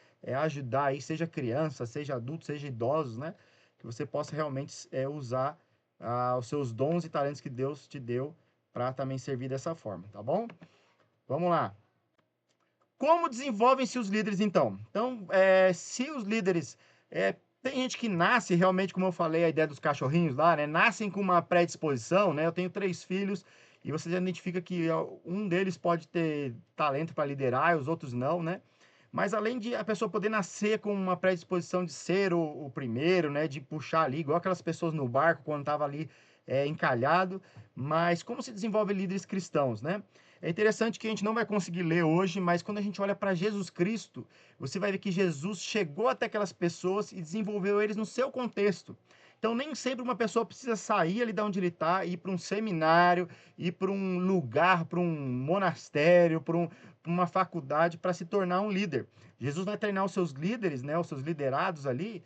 ajudar aí, seja criança, seja adulto, seja idosos, né? Que você possa realmente usar os seus dons e talentos que Deus te deu para também servir dessa forma, tá bom? Vamos lá. Como desenvolvem-se os líderes, então? Então, se os líderes... tem gente que nasce realmente, como eu falei, a ideia dos cachorrinhos lá, né? Nascem com uma predisposição, né? Eu tenho 3 filhos e você já identifica que um deles pode ter talento para liderar e os outros não, né? Mas além de a pessoa poder nascer com uma predisposição de ser o primeiro, né? De puxar ali, igual aquelas pessoas no barco quando estava ali encalhado. Mas como se desenvolve líderes cristãos, né? É interessante que a gente não vai conseguir ler hoje, mas quando a gente olha para Jesus Cristo, você vai ver que Jesus chegou até aquelas pessoas e desenvolveu eles no seu contexto. Então, nem sempre uma pessoa precisa sair ali de onde ele está, ir para um seminário, ir para um lugar, para um monastério, para uma faculdade, para se tornar um líder. Jesus vai treinar os seus líderes, né, os seus liderados ali,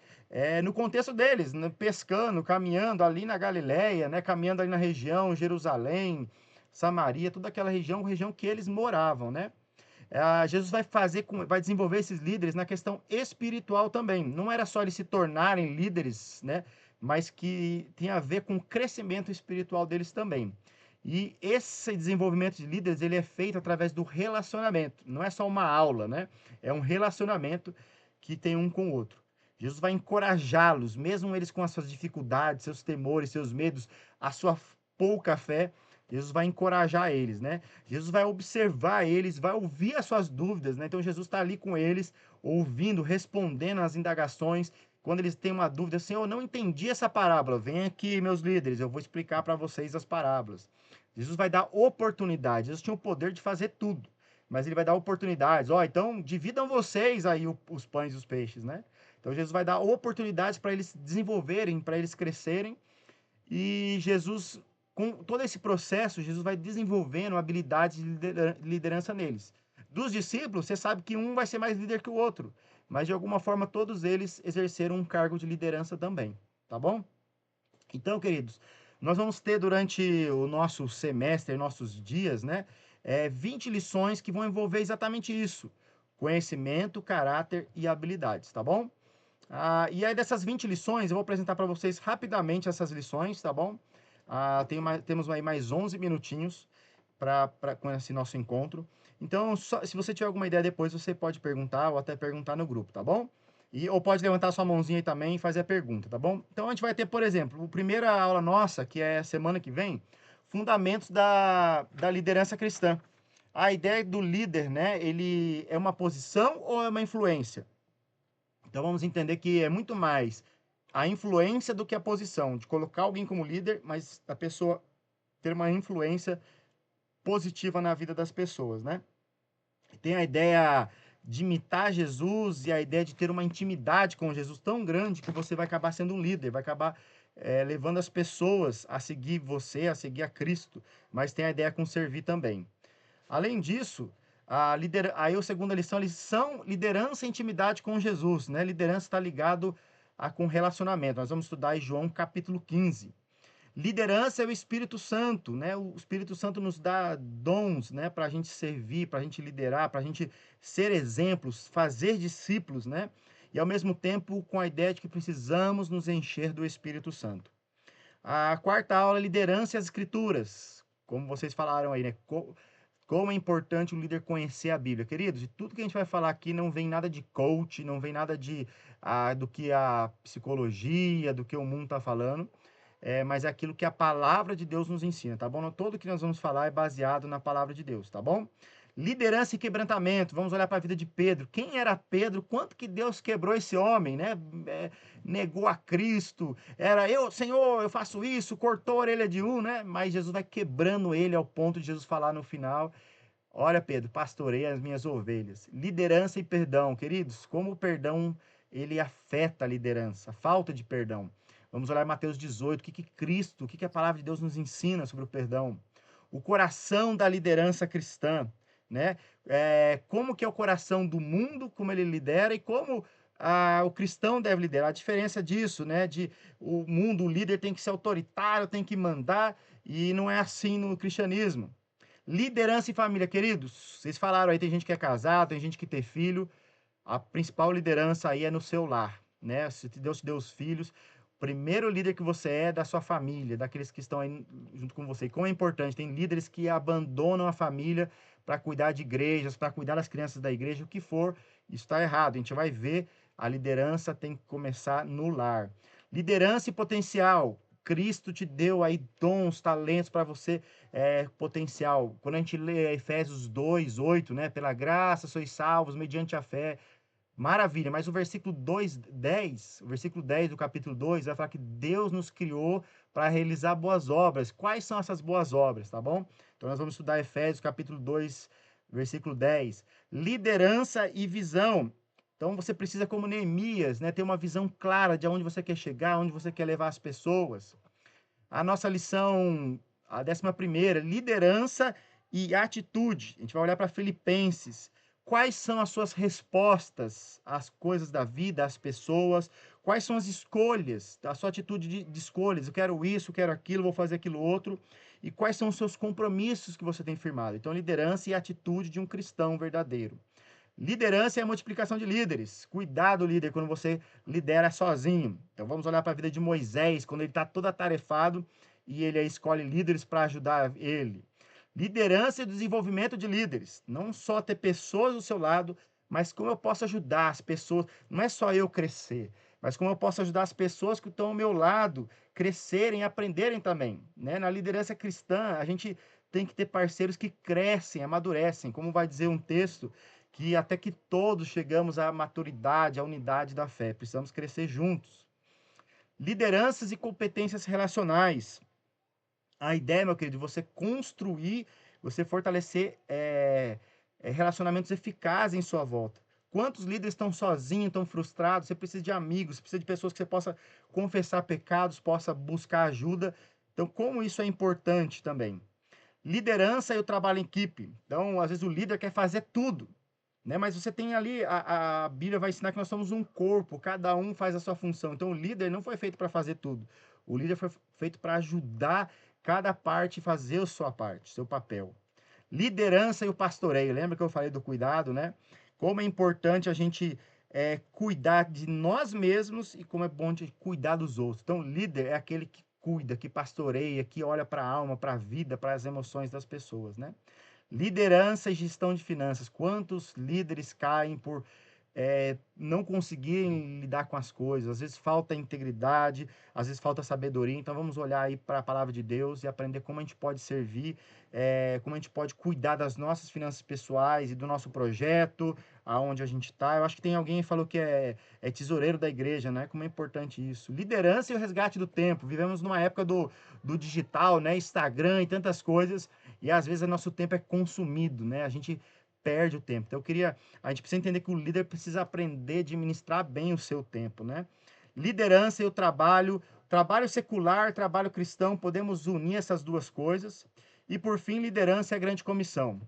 no contexto deles, né, pescando, caminhando ali na Galileia, né, caminhando ali na região, Jerusalém, Samaria, toda aquela região que eles moravam, né? Jesus vai desenvolver esses líderes na questão espiritual também. Não era só eles se tornarem líderes, né? Mas que tem a ver com o crescimento espiritual deles também. E esse desenvolvimento de líderes, ele é feito através do relacionamento. Não é só uma aula, né? É um relacionamento que tem um com o outro. Jesus vai encorajá-los, mesmo eles com as suas dificuldades, seus temores, seus medos, a sua pouca fé. Jesus vai encorajar eles, né? Jesus vai observar eles, vai ouvir as suas dúvidas, né? Então, Jesus está ali com eles, ouvindo, respondendo às indagações. Quando eles têm uma dúvida, Senhor, eu não entendi essa parábola. Vem aqui, meus líderes, eu vou explicar para vocês as parábolas. Jesus vai dar oportunidades. Jesus tinha o poder de fazer tudo, mas ele vai dar oportunidades. Então, dividam vocês aí os pães e os peixes, né? Então, Jesus vai dar oportunidades para eles desenvolverem, para eles crescerem. E Jesus... Com todo esse processo, Jesus vai desenvolvendo habilidades de liderança neles. Dos discípulos, você sabe que um vai ser mais líder que o outro, mas de alguma forma todos eles exerceram um cargo de liderança também, tá bom? Então, queridos, nós vamos ter durante o nosso semestre, nossos dias, né, 20 lições que vão envolver exatamente isso: conhecimento, caráter e habilidades, tá bom? E aí dessas 20 lições, eu vou apresentar para vocês rapidamente essas lições, tá bom? Temos aí mais 11 minutinhos com esse nosso encontro. Então, se você tiver alguma ideia depois, você pode perguntar ou até perguntar no grupo, tá bom? Ou pode levantar sua mãozinha aí também e fazer a pergunta, tá bom? Então, a gente vai ter, por exemplo, a primeira aula nossa, que é semana que vem, Fundamentos da Liderança Cristã. a ideia do líder, né? Ele é uma posição ou é uma influência? Então vamos entender que é muito mais a influência do que a posição, de colocar alguém como líder, mas a pessoa ter uma influência positiva na vida das pessoas, né? Tem a ideia de imitar Jesus e a ideia de ter uma intimidade com Jesus tão grande que você vai acabar sendo um líder, vai acabar levando as pessoas a seguir você, a seguir a Cristo, mas tem a ideia com servir também. Além disso, aí a segunda lição, eles são liderança e intimidade com Jesus, né? Liderança está ligado com relacionamento. Nós vamos estudar em João capítulo 15. Liderança é o Espírito Santo, né? O Espírito Santo nos dá dons, né? Para a gente servir, para a gente liderar, para a gente ser exemplos, fazer discípulos, né? E ao mesmo tempo com a ideia de que precisamos nos encher do Espírito Santo. A quarta aula, liderança e as Escrituras. Como vocês falaram aí, né? Como é importante o líder conhecer a Bíblia. Queridos, de tudo que a gente vai falar aqui não vem nada de coach, não vem nada do que a psicologia, do que o mundo está falando, mas é aquilo que a palavra de Deus nos ensina, tá bom? Tudo que nós vamos falar é baseado na palavra de Deus, tá bom? Liderança e quebrantamento. Vamos olhar para a vida de Pedro. Quem era Pedro? Quanto que Deus quebrou esse homem, né? Negou a Cristo. Era Senhor, eu faço isso, cortou a orelha de um, né? Mas Jesus vai quebrando ele ao ponto de Jesus falar no final: olha, Pedro, pastorei as minhas ovelhas. Liderança e perdão, queridos. Como o perdão ele afeta a liderança, a falta de perdão. Vamos olhar Mateus 18, o que a palavra de Deus nos ensina sobre o perdão. O coração da liderança cristã, né? Como que é o coração do mundo, como ele lidera e como o cristão deve liderar. A diferença disso, né? O mundo, o líder tem que ser autoritário, tem que mandar, e não é assim no cristianismo. Liderança e família, queridos. Vocês falaram aí, tem gente que é casado, tem gente que tem filho. A principal liderança aí é no seu lar, né? Se Deus te deu os filhos, primeiro líder que você é da sua família, daqueles que estão aí junto com você. E como é importante, tem líderes que abandonam a família para cuidar de igrejas, para cuidar das crianças da igreja, o que for, isso está errado. A gente vai ver, a liderança tem que começar no lar. Liderança e potencial. Cristo te deu aí dons, talentos para você, potencial. Quando a gente lê Efésios 2, 8, né? Pela graça sois salvos mediante a fé. Maravilha, mas o versículo 10 do capítulo 2 vai falar que Deus nos criou para realizar boas obras. Quais são essas boas obras, tá bom? Então nós vamos estudar Efésios capítulo 2, versículo 10. Liderança e visão. Então você precisa, como Neemias, né, ter uma visão clara de aonde você quer chegar, onde você quer levar as pessoas. A nossa lição, a 11ª, liderança e atitude. A gente vai olhar para Filipenses. Quais são as suas respostas às coisas da vida, às pessoas? Quais são as escolhas, a sua atitude de escolhas? Eu quero isso, eu quero aquilo, vou fazer aquilo outro. E quais são os seus compromissos que você tem firmado? Então, liderança e atitude de um cristão verdadeiro. Liderança é a multiplicação de líderes. Cuidado, líder, quando você lidera sozinho. Então, vamos olhar para a vida de Moisés, quando ele está todo atarefado e ele escolhe líderes para ajudar ele. Liderança e desenvolvimento de líderes. Não só ter pessoas do seu lado, mas como eu posso ajudar as pessoas. Não é só eu crescer, mas como eu posso ajudar as pessoas que estão ao meu lado crescerem e aprenderem também. Né? Na liderança cristã, a gente tem que ter parceiros que crescem, amadurecem. Como vai dizer um texto, que até que todos chegamos à maturidade, à unidade da fé. Precisamos crescer juntos. Lideranças e competências relacionais. A ideia, meu querido, de você construir, você fortalecer relacionamentos eficazes em sua volta. Quantos líderes estão sozinhos, estão frustrados? Você precisa de amigos, você precisa de pessoas que você possa confessar pecados, possa buscar ajuda. Então, como isso é importante também. Liderança e o trabalho em equipe. Então, às vezes o líder quer fazer tudo, né? Mas você tem ali, a Bíblia vai ensinar que nós somos um corpo, cada um faz a sua função. Então, o líder não foi feito para fazer tudo. O líder foi feito para ajudar cada parte fazer a sua parte, seu papel. Liderança e o pastoreio. Lembra que eu falei do cuidado, né? Como é importante a gente cuidar de nós mesmos e como é bom a gente cuidar dos outros. Então, líder é aquele que cuida, que pastoreia, que olha para a alma, para a vida, para as emoções das pessoas, né? Liderança e gestão de finanças. Quantos líderes caem por não conseguirem lidar com as coisas, às vezes falta integridade, às vezes falta sabedoria. Então vamos olhar aí para a palavra de Deus e aprender como a gente pode servir, como a gente pode cuidar das nossas finanças pessoais e do nosso projeto, aonde a gente está. Eu acho que tem alguém que falou que é tesoureiro da igreja, né? Como é importante isso. Liderança e o resgate do tempo. Vivemos numa época do digital, né? Instagram e tantas coisas, e às vezes o nosso tempo é consumido, né? A gente perde o tempo. Então a gente precisa entender que o líder precisa aprender a administrar bem o seu tempo, né? Liderança e o trabalho secular, trabalho cristão, podemos unir essas duas coisas. E por fim, liderança é a grande comissão.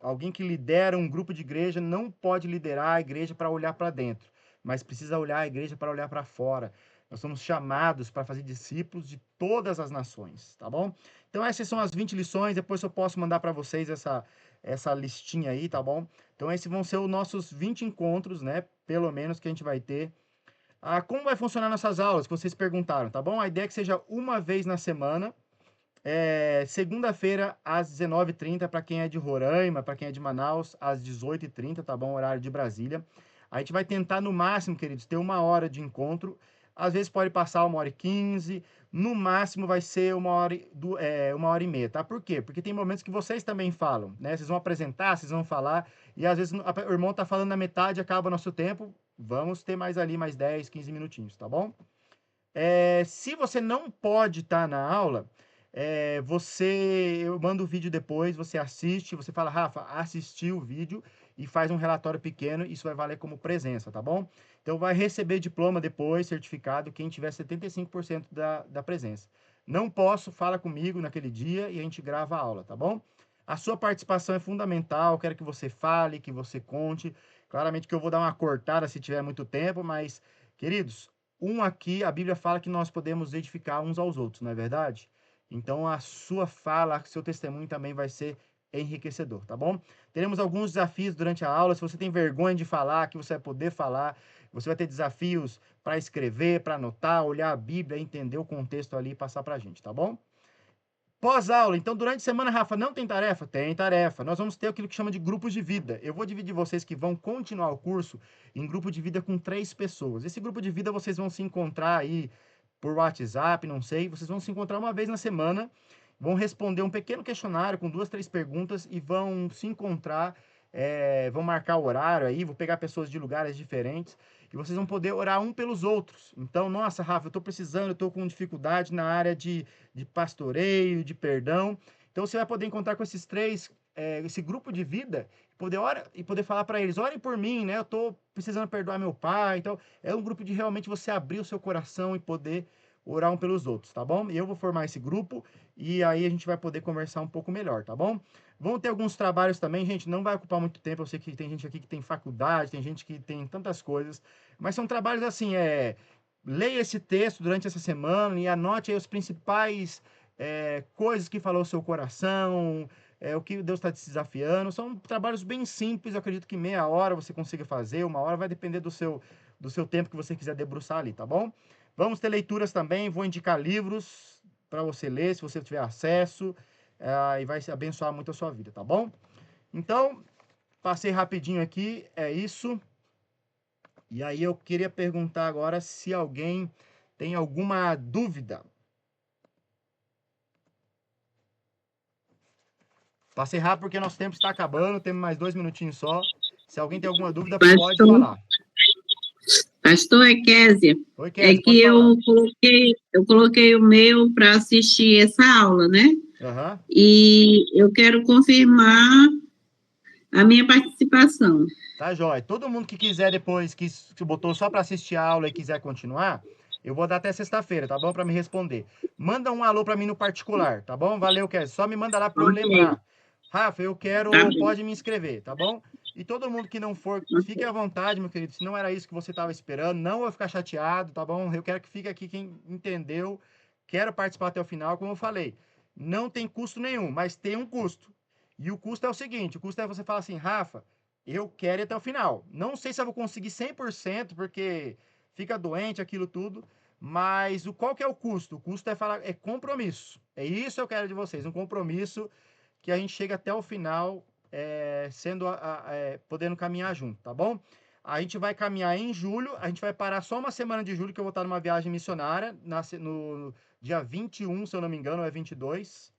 Alguém que lidera um grupo de igreja não pode liderar a igreja para olhar para dentro, mas precisa olhar a igreja para olhar para fora. Nós somos chamados para fazer discípulos de todas as nações, tá bom? Então essas são as 20 lições, depois eu posso mandar para vocês essa listinha aí, tá bom? Então esses vão ser os nossos 20 encontros, né? Pelo menos que a gente vai ter. Como vai funcionar nossas aulas, que vocês perguntaram, tá bom? A ideia é que seja uma vez na semana, segunda-feira às 19h30, para quem é de Roraima, para quem é de Manaus, às 18h30, tá bom? Horário de Brasília. A gente vai tentar no máximo, queridos, ter 1 hora de encontro. Às vezes pode passar 1h15, no máximo vai ser 1h30, tá? Por quê? Porque tem momentos que vocês também falam, né? Vocês vão apresentar, vocês vão falar, e às vezes o irmão tá falando na metade, acaba o nosso tempo, vamos ter mais 10, 15 minutinhos, tá bom? Se você não pode estar na aula, eu mando o vídeo depois, você assiste, você fala, Rafa, assisti o vídeo e faz um relatório pequeno, isso vai valer como presença, tá bom? Então vai receber diploma depois, certificado, quem tiver 75% da presença. Não posso, fala comigo naquele dia e a gente grava a aula, tá bom? A sua participação é fundamental, quero que você fale, que você conte. Claramente que eu vou dar uma cortada se tiver muito tempo, mas, queridos, aqui, a Bíblia fala que nós podemos edificar uns aos outros, não é verdade? Então, a sua fala, seu testemunho também vai ser enriquecedor, tá bom? Teremos alguns desafios durante a aula. Se você tem vergonha de falar, que você vai poder falar. Você vai ter desafios para escrever, para anotar, olhar a Bíblia, entender o contexto ali e passar para a gente, tá bom? Pós-aula, então, durante a semana, Rafa, não tem tarefa? Tem tarefa. Nós vamos ter aquilo que chama de grupos de vida. Eu vou dividir vocês que vão continuar o curso em grupo de vida com 3 pessoas. Esse grupo de vida vocês vão se encontrar aí por WhatsApp, não sei. Vocês vão se encontrar uma vez na semana, vão responder um pequeno questionário com 2, 3 perguntas e vão se encontrar, vão marcar o horário aí, vou pegar pessoas de lugares diferentes e vocês vão poder orar um pelos outros. Então, nossa, Rafa, eu estou precisando, eu estou com dificuldade na área de pastoreio, de perdão. Então, você vai poder encontrar com esses 3, esse grupo de vida, poder falar para eles, orem por mim, né? Eu estou precisando perdoar meu pai. Então, é um grupo de realmente você abrir o seu coração e poder orar um pelos outros, tá bom? E eu vou formar esse grupo e aí a gente vai poder conversar um pouco melhor, tá bom? Vão ter alguns trabalhos também, gente, não vai ocupar muito tempo, eu sei que tem gente aqui que tem faculdade, tem gente que tem tantas coisas, mas são trabalhos assim, leia esse texto durante essa semana e anote aí os principais coisas que falou o seu coração, o que Deus está te desafiando. São trabalhos bem simples, eu acredito que meia hora você consiga fazer, 1 hora, vai depender do seu tempo que você quiser debruçar ali, tá bom? Vamos ter leituras também, vou indicar livros para você ler, se você tiver acesso, e vai abençoar muito a sua vida, tá bom? Então, passei rapidinho aqui, é isso. E aí eu queria perguntar agora se alguém tem alguma dúvida. Passei rápido porque nosso tempo está acabando, temos mais 2 minutinhos só. Se alguém tem alguma dúvida, pode falar. Pastor Ekésia, Kézia, que eu coloquei o meu para assistir essa aula, né? Uhum. E eu quero confirmar a minha participação. Tá, jóia. Todo mundo que quiser depois, que botou só para assistir a aula e quiser continuar, eu vou dar até sexta-feira, tá bom? Para me responder. Manda um alô para mim no particular, tá bom? Valeu, Kézia. Só me manda lá para eu lembrar. Rafa, eu quero, pode me inscrever, tá bom? E todo mundo que não for, fique à vontade, meu querido. Se não era isso que você estava esperando, não vou ficar chateado, tá bom? Eu quero que fique aqui quem entendeu. Quero participar até o final, como eu falei. Não tem custo nenhum, mas tem um custo. E o custo é o seguinte, o custo é você falar assim, Rafa, eu quero ir até o final. Não sei se eu vou conseguir 100%, porque fica doente, aquilo tudo. Mas qual que é o custo? O custo é compromisso. É isso que eu quero de vocês, um compromisso que a gente chega até o final, podendo caminhar junto, tá bom? A gente vai caminhar em julho, a gente vai parar só uma semana de julho, que eu vou estar numa viagem missionária, no dia 21, se eu não me engano, ou é 22,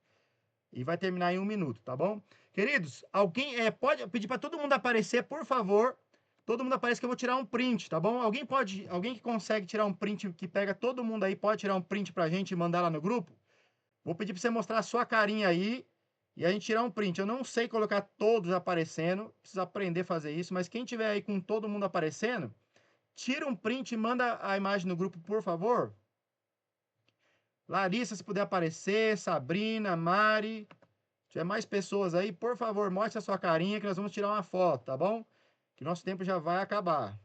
e vai terminar em 1 minuto, tá bom? Queridos, alguém pode pedir para todo mundo aparecer, por favor. Todo mundo aparece que eu vou tirar um print, tá bom? Alguém que consegue tirar um print, que pega todo mundo aí, pode tirar um print pra gente e mandar lá no grupo? Vou pedir para você mostrar a sua carinha aí e a gente tirar um print. Eu não sei colocar todos aparecendo, preciso aprender a fazer isso, mas quem tiver aí com todo mundo aparecendo, tira um print e manda a imagem no grupo, por favor. Larissa, se puder aparecer, Sabrina, Mari, se tiver mais pessoas aí, por favor, mostre a sua carinha que nós vamos tirar uma foto, tá bom? Que nosso tempo já vai acabar.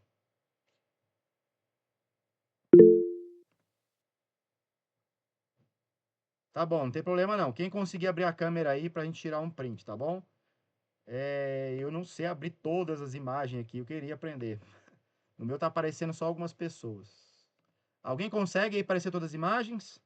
Tá bom, não tem problema não. Quem conseguir abrir a câmera aí pra gente tirar um print, tá bom? Eu não sei abrir todas as imagens aqui, eu queria aprender. No meu tá aparecendo só algumas pessoas. Alguém consegue aí aparecer todas as imagens?